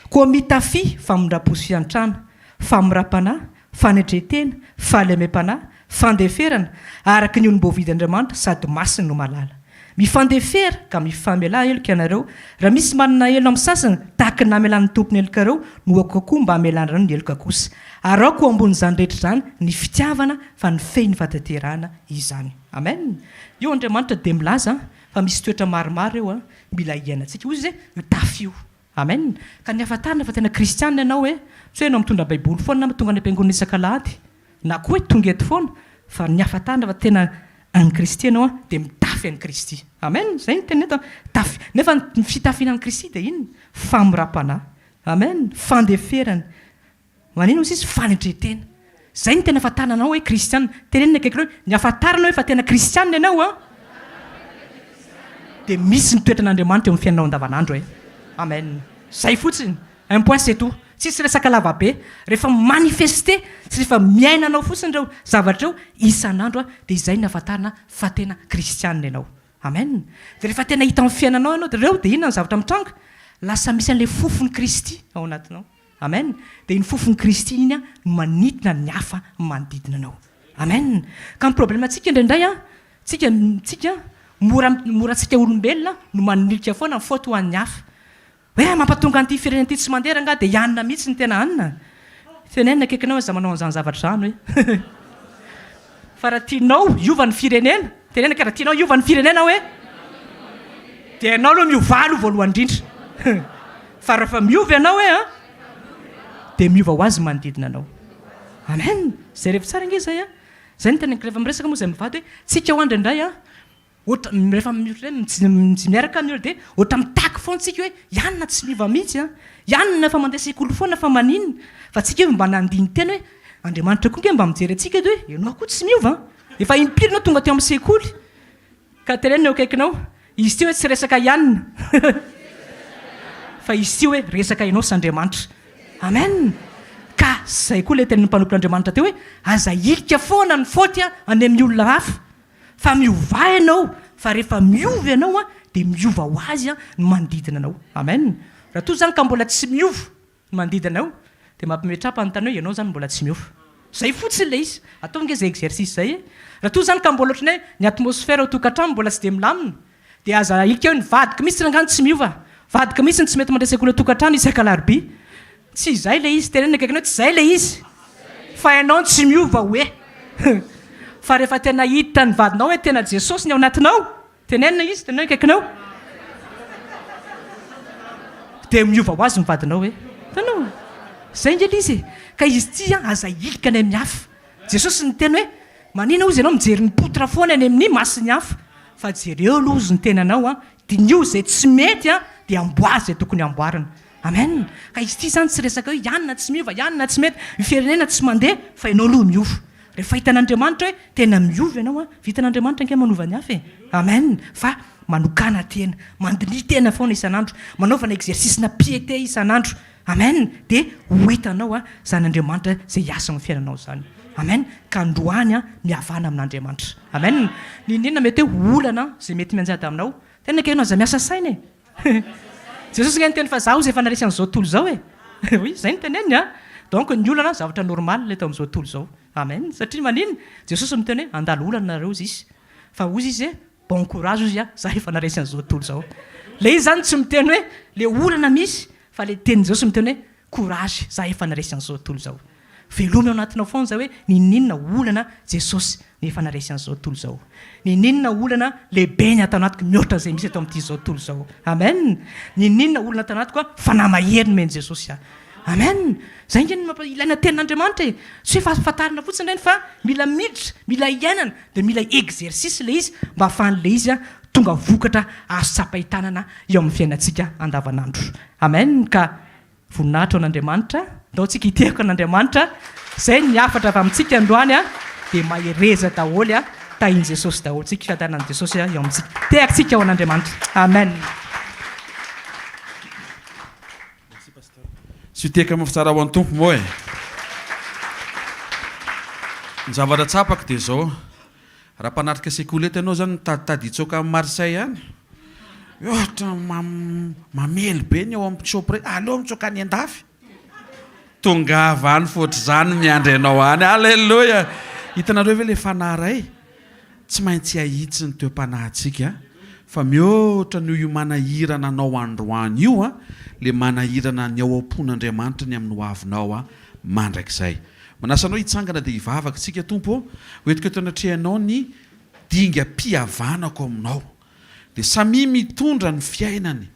Koa mitafy famindrapo sy fiantrana, famirapana, fanetretena, fahalemem-panahy, fandeferana araka ny olom-boavid'Andriamanitra sady masina no malala. Mifandefera ka mifamela elika ianareo raha misy manana elo amin'ny sasany tahaka ny namelan'ny tompony elika reo no akokoa mba hamelana rano ny elika kosa. Arako ambony izany rehetra izany ny fitiavana fa ny fehiny fataterana izany. Amen. Io Andriamanitra dia milaza fa misy toetra maromaro eo mila iainantsika. Ozy hoe tafy io. Amen. Ka ny ahafantarana fa tena kristianina ianao hoe tsy hoe ianao mitondra baiboly foana na tonga any am-piangonana isak'alahady na koa hoe tonga eto foana fa ny ahafantarana fa tena any Kristy ianao dia mitafy any Kristy. Amen. Zay ny tena eto tafy. Nefa ny fitafiana any Kristy dia inona? Famirapana. Amen. Fandeferana. Manino izy fanetretena. Zay ny tena ahafantarana anao hoe kristianina. Tenenina akaiky hoe ny ahafantarana hoe fa tena kristianina ianao dia misy ny toetran'Andriamanitra eo amin'ny fiainanao andavanandro hoe. Amen. Zay fotsiny. Un point c'est tout. Tsisy resaka lavabe. Rehefa manifester, sy rehefa miainanao fotsiny ireo zavatra eo isan'andro dia izay ny ahafantarana fa tena kristianina ianao. Amen. Dia rehefa tena hita amin'ny fiainanao ianao dia ireo dia inona ny zavatra mitranga? Lasa misy an'ilay fofony Kristy ao anatinao. Amen. Dia iny fofony Kristy iny no manitona ny hafa manodidina anao. Amen. Ka ny problemantsika indraindray tsika morantsika olombelona no manilika foana ny faute ho an'ny hafa. Hoe mampatonga an'ity firenena ity tsy mandera nga dia ianona mihitsy ny tena anina. Tenenina akaikinao za manao an'izany zavatra zany hoe. Fa raha tianao hiova ny firenena, tenenina ka raha tianao hiova ny firenena hoe dia ianao aloha miova aloha voalohany indrindra. Fa rehefa miova ianao hoe dia miova ho azy manodidina anao. Amen. Zay rehefa tsara nge zay zay ny tena rehefa miresaka moa zay mivady hoe tsika ho indraindray rehefa miaraka amin'olo dia ohatra mitaky foana tsika hoe ianona tsy miova mihitsy ianona fa mandeha sekoly foana fa maninona fa tsika hoe mba nandiny tena hoe Andriamanitra koa nge mba mijery atsika dia hoe ianao koa tsy miova efa impirina tonga teo amin'ny sekoly ka tenenina eo akaikinao izy ty hoe tsy resaka ianona fa izy ty hoe resaka ianao sy Andriamanitra. Amen. Ka zay koa le tenen'ny mpanompon'Andriamanitra teo hoe aza ilika foana ny faute any amin'ny olona hafa fa miova ianao fa rehefa miova ianao dia miova ho azy ny manodidina anao. Amen. Raha toy zany ka mbola tsy miova ny manodidina anao dia mampimetrapa ny tany hoe ianao zany mbola tsy miova. Zay fotsiny le izy. Atao nge zay exercice zay. Raha toy zany ka mbola ohatrany hoe ny atmosfera ao tokantrano mbola tsy dia milamina dia aza ilika hoe ny vadika mihitsy angano tsy miova. Vadika mihitsy tsy mety mandray sekoly ao tokantrano isak'alarobia. Tsy zay le izy. Tenenina akaikinao tsy zay le izy. Fa ianao tsy miova hoe. Fa rehefa tena hita ny vadinao hoe tena Jesosy ny ao anatinao, tenenina izy, tenenina akaikinao dia miova ho azy ny vadinao hoe. Tanao. Zay nge izy. Ka izy ty aza ilika ny amin'ny hafa. Jesosy ny tena hoe manina ozy ianao mijery ny potra foana any amin'ny masy ny hafa fa jereo aloha ozy ny tenanao dia ny io zay tsy mety dia amboary zay tokony amboarina. Amen. Ka izy ty zany tsy resaka hoe ianona tsy miova, ianona tsy mety, firenena tsy mandeha fa ianao aloha miova. Rehefa hitan'Andriamanitra hoe tena miova ianao vitan'Andriamanitra ange manova ny hafa. Amen. Fa manokana tena, mandini tena foana isan'andro, manaovana exercice na piété isan'andro. Amen. Dia ho hitanao zan'Andriamanitra zay hiasa amin'ny fiainanao zany. Amen. Ka androany mihavana amin'Andriamanitra. Amen. Ninona mety hoe olana zay mety mianjady aminao. Tena kenao za miasa saina Jesosy nge niteny fa zaho zay efa naresy an'izao tontolo zao oui, zay ny teneniny donc ny olana zavatra normal le tao amin'izao tontolo zao. Amen. Satria manino Jesosy miteny hoe andalo olana nareo izy fa ozy izy bon courage ozy za efa naresy an'izao tontolo zao. Le izy zany tsy miteny hoe le olana misy fa le teny Jesosy miteny hoe courage za efa naresy an'izao tontolo zao. Veloma ao anatinao foana za hoe ninona olana Jesosy ny efa naresy an'izao tontolo zao. Ninona olana lehibe ny atao anatiko mihoatra zay misy atao amin'ity zao tontolo zao. Amen. Ninona olana atao anatiko fanamahery meny Jesosy Amen. Zay nge ilaina tenin'Andriamanitra tsy hoe fahafantarana fotsiny ireny fa mila miditra, mila iainana dia mila exercice le izy mba ahafahan'le izy tonga vokatra azo tsapahitanana eo amin'ny fiainantsika andavanandro. Amen. Ka voninahitra an'Andriamanitra, ataontsika hitehako an'Andriamanitra, zay ny afatra avy amintsika androany dia mahereza daholy tahin' Jesosy daholo, tsika fiadanan'i Jesosy eo amintsika, tehakitsika ao an'Andriamanitra. Amen.
Sy teka mafitsara ho an'ny tompo moa e. Ny zavatra tsapaka dia zao, raha mpanatrika sekoly eto ianao zany taditsoka amin'ny Marseille any, ohatra mamely be ny eo amin'ny tsopre, aleo mitsoka any an-dafy, tonga avany foatra zany miandry ianao any. Alleloia. Hitanareo ve le fanahy tsy maintsy ahitsy ny toem-panahintsika, fa mihoatra ny io manahirana anao androany io le manahirana ny ao am-pon'Andriamanitra ny amin'ny hoavinao mandrakizay. Manasanao hitsangana dia hivavaka tsika tompo, hoentiko eto anatrehanao ny dingam-pihavanako aminao, dia samy mitondra ny fiainany,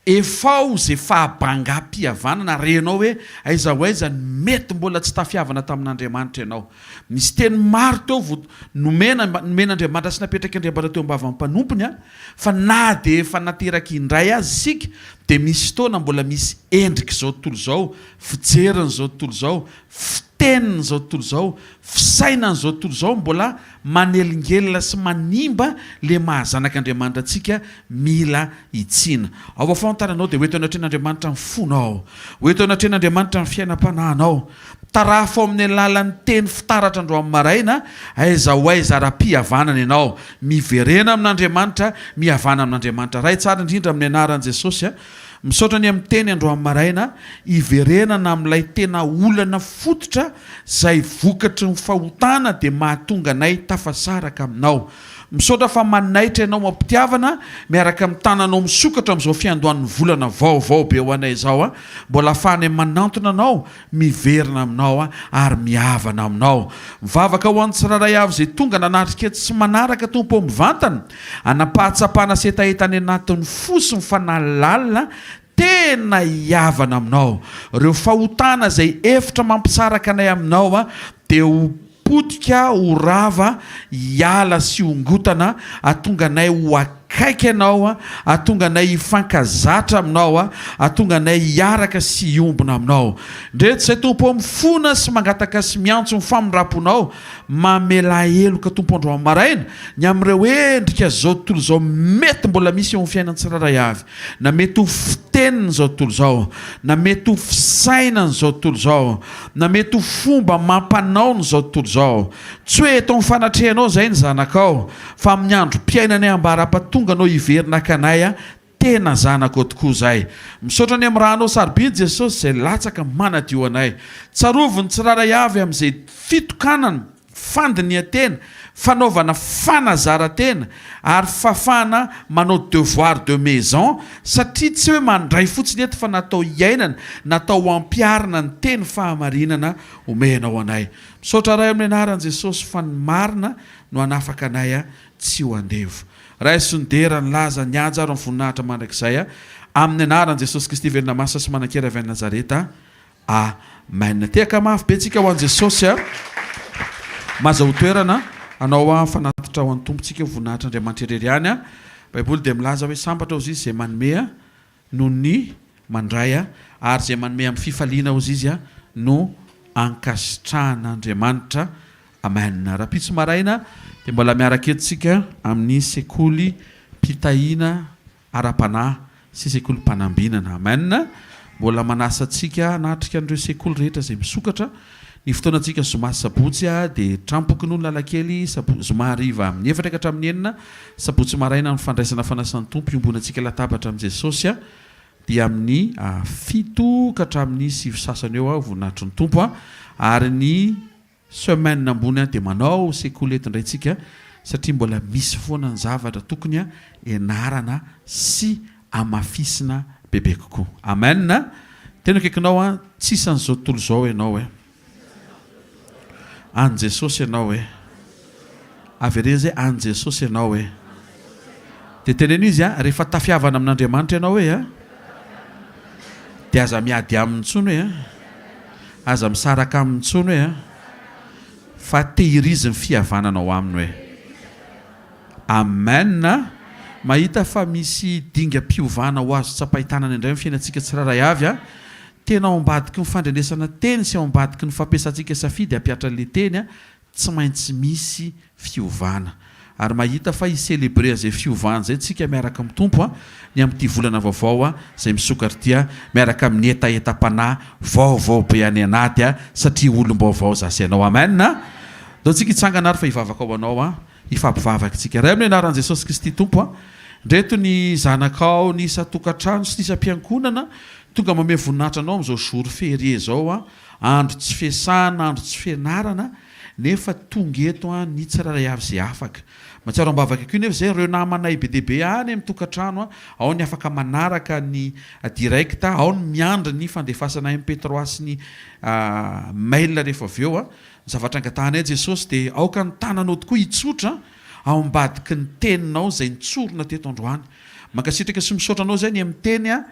efao zay fahabangam-pihavanana renao hoe aiza ho aiza mety mbola tsy tafiavana tamin'Andriamanitra ianao. Misy teny maro teo nomen'Andriamanitra sy napetraka Andriamanitra teo ambava mpanompony fa na dia efa nateraka indray azy sika dia misy fotoana mbola misy endrika zao tontolo zao, fijeriny zao tontolo zao, fiteniny zao tontolo zao, fisainany zao tontolo zao mbola manelingelina sy manimba le mahazanak'Andriamanitra antsika mila hitsina. Ao afahantananao dia hoeto anatrehan'Andriamanitra ny fonao, hoeto anatrehan'Andriamanitra ny fiainam-panahinao, tarafo amin'ny alalan'ny teny fitaratra andro amin'ny maraina, aiza ho aiza ara-pihavanana ianao, miverena amin'Andriamanitra, mihavana amin'Andriamanitra. Ray tsara indrindra amin'ny anaran'i Jesosy misaotra ny amin'ny teny andro amin'ny maraina, hiverenana amin'ilay tena olana fototra zay vokatry ny fahotana dia mahatonga anay tafasaraka aminao. Misaotra fa manaitra ianao mampitiavana miaraka amin'ny tananao misokatra amin'izao fiandohan'ny volana vaovao be ho anay izao mbola ahafahany manantona anao, miverina aminao ary mihavana aminao. Mivavaka ho an'ny tsiraray avy zay tonga nanatrika tsy manaraka tompo mivantana, anapahatsapana sy etaetany anatin'ny fosy ny fanalalina tena hiavana aminao. Ireo fahotana zay efitra mampisaraka anay aminao dia ho potika, ho rava, hiala sy hongotana, atonga anay ho akaiky ianao, atonga anay hifankazatra aminao, atonga anay hiaraka sy hiombona aminao. Ndreto zay tompo mifona sy mangataka sy miantso ny famindraponao, mamela heloka tompo andro amin'ny maraina ny amin'ireo endrika zao tontolo zao mety mbola misy eo amin'ny fiainany tsiraray avy, na mety ho fiteniny zao tontolo zao, na mety ho fisainany zao tontolo zao, na mety ho fomba mampanaony zao tontolo zao. Tsy hoe eto amin'ny fanatrehanao zay ny zanakao, fa amin'ny androm-piainany ambara-patonga anao hiverina kanay tena zanako tokoa zay. Misaotra ny amin'ny rahanao sarobidy Jesosy zay latsaka manadio anay, tsaroviny tsiraray avy amin'izay fitokanana, fandinihan-tena, fanaovana fanazara-tena ary fafana manao devoir de maison, satria tsy hoe mandray fotsiny eto fa natao hiainana, natao ampiarina ny teny fahamarinana omenao anay. Misaotra ray amin'ny anaran'i Jesosy fa ny marina no hanafaka anay tsy ho andevo. Ray sondera ny laza ny ajaro amin'ny voninahitra mandrakizay amin'ny anaran'i Jesosy Kristy velona masina sy manan-kera avy any Nazareta. Amen. Tehaka mafy be tsika ho an'i Jesosy maza ho toerana anao fanatitra ho an'ny tompontsika voninahitra Andriamanitra irery any. Baiboly dia milaza hoe sambatra ozy izy zay manome no ny mandray ary zay manome amin'ny fifaliana ozy izy no ankasitrahan'Andriamanitra. Amen. Raha-pitso maraina dia mbola miaraka etontsika amin'ny sekoly mpitahiana ara-panahy sy sekoly mpanambinana. Amen. Mbola manasantsika natrika an'ireo sekoly rehetra zay misokatra. Ny fotoanantsika zoma sabotsy dia trampoky noho ny lalakely zoma hariva amin'ny 7 ka hatramin'ny 9 sabotsy maraina ny fandraisana fanasan'ny tompo iombonantsika latabatra amin'i Jesosy dia amin'ny 7 ka hatramin'ny 9 sasany eo voninahitry ny tompo ary ny semaine ambony dia manao sekoly eto indraytsika satria mbola misy foana ny zavatra tokony ianarana sy amafisina bebe kokoa. Amen. Tena kaikinao tsisy an'izao tontolo zao ianao any Jesosy ianao avereny zay any Jesosy ianao dia teneny izy rehefa tafiavana amin'Andriamanitra ianao dia aza miady amin'ny tsony aza misaraka amin'ny tsony fa tehiriziny fihavananao aminy Amen. Mahita fa misy dinga-piovana ho azo tsapahitanana indray amin'ny fiainantsika tsiraray avy tena ao ambadiky ny fandrenesana teny sy ao ambadiky ny fampiasantsika safidy ampiatra le teny a tsy maintsy misy fiovana ary mahita fa hiselebre azay fiovana zay tsika miaraka amin'ny tompo a ny amin'ity volana vaovao a zay misokatra tia miaraka amin'ny etaeta-panahy vaovao be any anaty a satria olom-baovao zasy ianao amena dao tsika hitsangana ary fa hivavaka ao anao a hifampivavaka tsika ray amin'ny anaran'i Jesosy Kristy tompo a ndreto ny zanakao ny isa-tokantrano sy ny isa-piankonana tonga mame voninahitra anao amin'izao jour férié zao a andro tsy fiasana andro tsy fianarana nefa tonga eto a ny tsiraray avy zay afaka matsiaro ambavaka koa nefa zay reo namanay be deabe any amin'ny tokantrano a ao ny afaka manaraka ny directa ao ny miandra ny fandefasana MP3 sy ny mail rehefa avy eo a zavatra angatahana Jesosy dia aoka ny tananao tokoa hitsotra ao ambadiky ny teninao zay nitsorona teto androany mankasitraka sy misaotra anao zay ny amin'ny teny a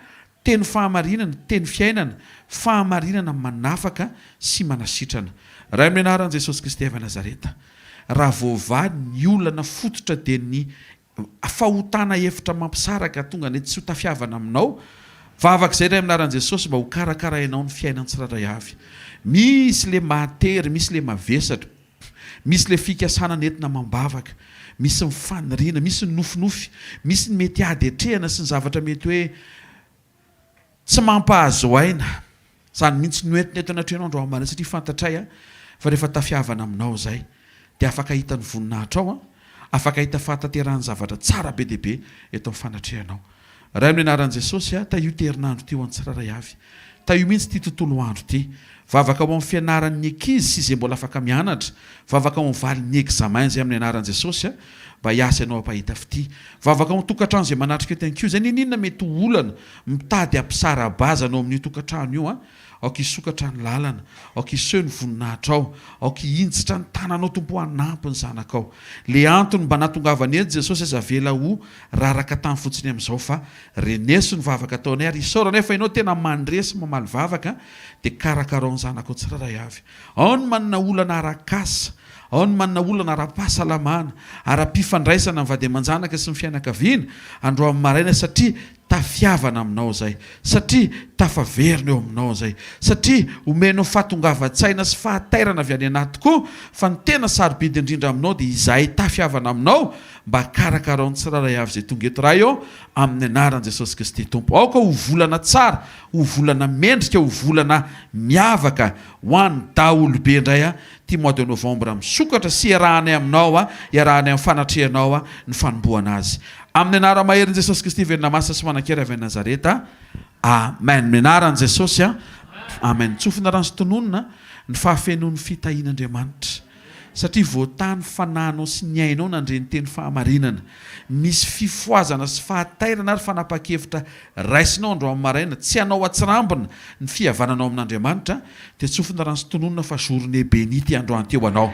teny fahamarinana teny fiainana fahamarinana manafaka sy manasitrana raha amin'ny anaran'i Jesosy Kristy avy Nazareta raha voava ny olana fototra dia ny fahotana efitra mampisaraka tonga ny tsy ho tafiavana aminao vavaka izay ray amin'ny anaran'i Jesosy mba ho karakarainao ny fiainany tsiraray avy misy le matery misy le mavesatra misy le fikasana nentina mambavaka misy mifanirina misy ny nofinofy misy ny mety ady atrehana sy ny zavatra mety hoe tsy mampahazo aina zany mihitsy noentinetona atrehanao andro amana satria fantatray a fa rehefa tafiavana aminao zay dia afaka hita ny voninahitra ao a afaka hita fahatanterahany zavatra tsara be deabe eto amin'ny fanatrehanao raha amin'ny anaran'i Jesosy a ta io terinandro ty ho an'ny tsiraray avy ta io mihitsy ty tontolo andro ty vavaka ao amin'ny fianaran'ny ankizy sy izay mbola afaka mianatra vavaka ao amin'ny valin'ny examen zay amin'ny anaran'i Jesosy a mba hiasa ianao ampahita fity vavaka ao amin'ny tokantrano zay manatrika tenkio zay ninona mety olana mitady ampisara-baza anao amin'io tokantrano io a aoka hisokatra ny lalana aoka hiseho ny voninahitra ao aoka hiintsitra ny tananao tompo hanampy ny zanakao le antony mba natongavany edy Jesosy aza vela ho raraka tany fotsiny amin'izao fa reneso ny vavaka ataonay ary isaorana efa ianao tena mandresy mamaly vavaka dia karakarao ny zanakao tsiraray avy ao ny manana olana arakasa ao ny manana olana ara-pahasalamana ara-pifandraisana ny vady aman-janaka sy ny fianakaviana andro amin'ny maraina satria tafiavana aminao zay satria tafaverina eo aminao zay satria omenao fahatongava-tsaina sy fahatairana avy any anaty tokoa fa ny tena sarobidy indrindra aminao dia izahay tafiavana aminao mba karakarao ny tsiraray avy zay tonga eto raha eo amin'ny anaran'i Jesosy Kristy tompo aoka ho volana tsara ho volana mendrika ho volana miavaka ho an'ny daolobe indray a ty mois de novembre misokatra sy iarahanay aminao a iarahanay amin'ny fanatrehanao a ny fanomboana azy amin'ny anara maherin' Jesosy Kristy venina masina sy manan-kery avy Nazareta amen amin'ny anaran'i Jesosy a amen tsofina rano sy tononona ny fahafenon'ny fitahian'Andriamanitra satria voatany fanahinao sy ny ainao nandreny teny fahamarinana misy fifoazana sy fahatairana ary fanapa-kevitra raisinao andro amin'ny maraina tsy hanao atsirambina ny fihavananao amin'Andriamanitra dia tsofina rano sy tononona fa journée bénie ty androany teo anao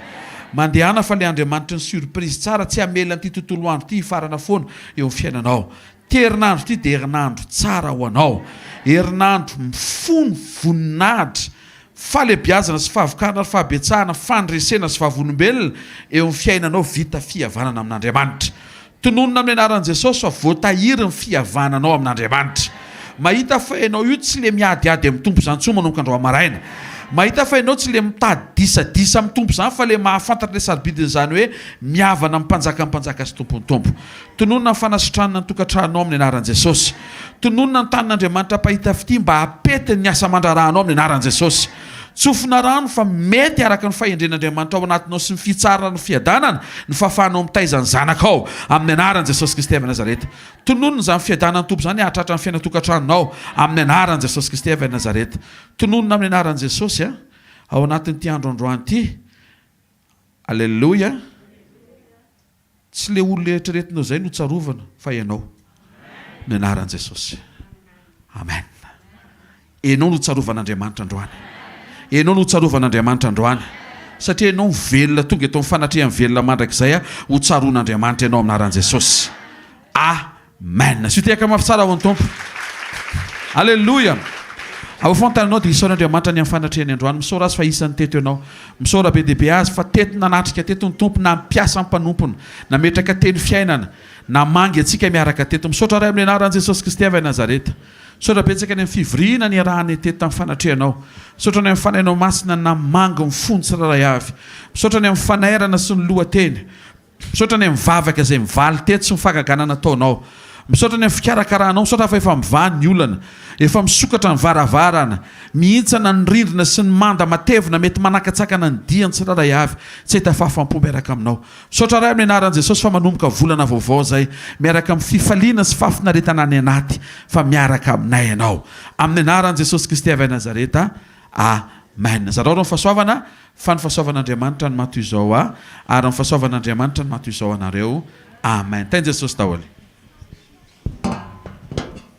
mandehana fa le Andriamanitra ny surprise tsara tsy hamela an'ity tontolo andro ty hifarana foana eo amin'ny fiainanao ty herinandro ty dia herinandro tsara ho anao herinandro mifono voninahitra falebiazana sy fahavokana ary fahabetsahana fandresena sy fahavolombelona eo amin'ny fiainanao vita fihavanana amin'Andriamanitra tononona amin'ny anaran'i Jesosy fa voatahiry ny fihavananao amin'Andriamanitra mahita fa ianao io tsy le miadiady amin'ny tompo zany tsoa manomboka andro amaraina mahita fa ianao tsy le mitady disadisa amin'ny tompo zany fa le mahafantatra le sarobidiny zany hoe mihavana amin'ny mpanjaka sy tompony tompo tononona ny fanasitranana ny tokantranonao amin'ny anaran'i Jesosy tononona ny tanin'Andriamanitra mpahita fity mba hapetiny ny asa mandrarahanao amin'ny anaran'i Jesosy tsofina rano fa mety araka ny fahendren'Andriamanitra ao anatinao sy ny fitsarana ny fiadanana ny fahafahanao mitaizany zanakao amin'ny anaran'i Jesosy Kristy avy Nazareta tononona zany fiadanany tompo zany hahatratra ny fiaina tokantranonao amin'ny anaran'i Jesosy Kristy avy Nazareta tononona amin'ny anaran'i Jesosy a ao anatin'ity androandroany ity alleluia tsy le olona eritreretinao zay no tsarovana fa ianao amin'ny anaran'i Jesosy amen ianao no tsarovan'Andriamanitra androany ianao no tsarovan'Andriamanitra androany satria ianao velona tonga eto amin'ny fanatrehany velona mandrakizay a ho tsaroan'Andriamanitra ianao amin'ny anaran'i Jesosy amen sy tehaka mafy tsara ho an'ny tompo alleluia avafontananao dia isaon'Andriamanitra ny amin'ny fanatrehany androany misaora azy fa isan'ny teto ianao misaora be deabe azy fa teto nanatrika teto ny tompo na mpiasa mpanompona nametraka teny fiainana na mangy antsika miaraka teto misaotra ray amin'ny anaran'i Jesosy Kristy avy Nazareta Misaotra betsaka any amin'ny fivoriana ny arahany teto tamin'ny fanatrehanao. Misaotra ny amin'ny fanainao masina na manga ny fony tsiraray avy. Misaotra ny amin'ny fanairana sy ny lohateny. Misaotra ny amin'ny vavaka izay mivaly teto sy ny fagagana nataonao. Misaotra ny amin'ny fikarakaranao. Misaotra fa efa mivany ny olana, efa misokatra ny varavarana, mihintsana ny rindrina sy ny manda matevina mety manakatsakana ny diany tsiraray avy, tsy hita fahafam-po miaraka aminao. Misaotra ray amin'ny anaran'i Jesosy fa manomboka volana vaovao zay miaraka amin'ny fifaliana sy fahafinaretana any anaty fa miaraka aminay ianao. Amin'ny anaran'i Jesosy Kristy avy Nazareta. Amen. Zareo ny fahasoavana fa ny fahasoavan'Andriamanitra ny matoy izao ary ny fahasoavan'Andriamanitra ny matoy izao anareo. Amen. Teny Jesosy daholo.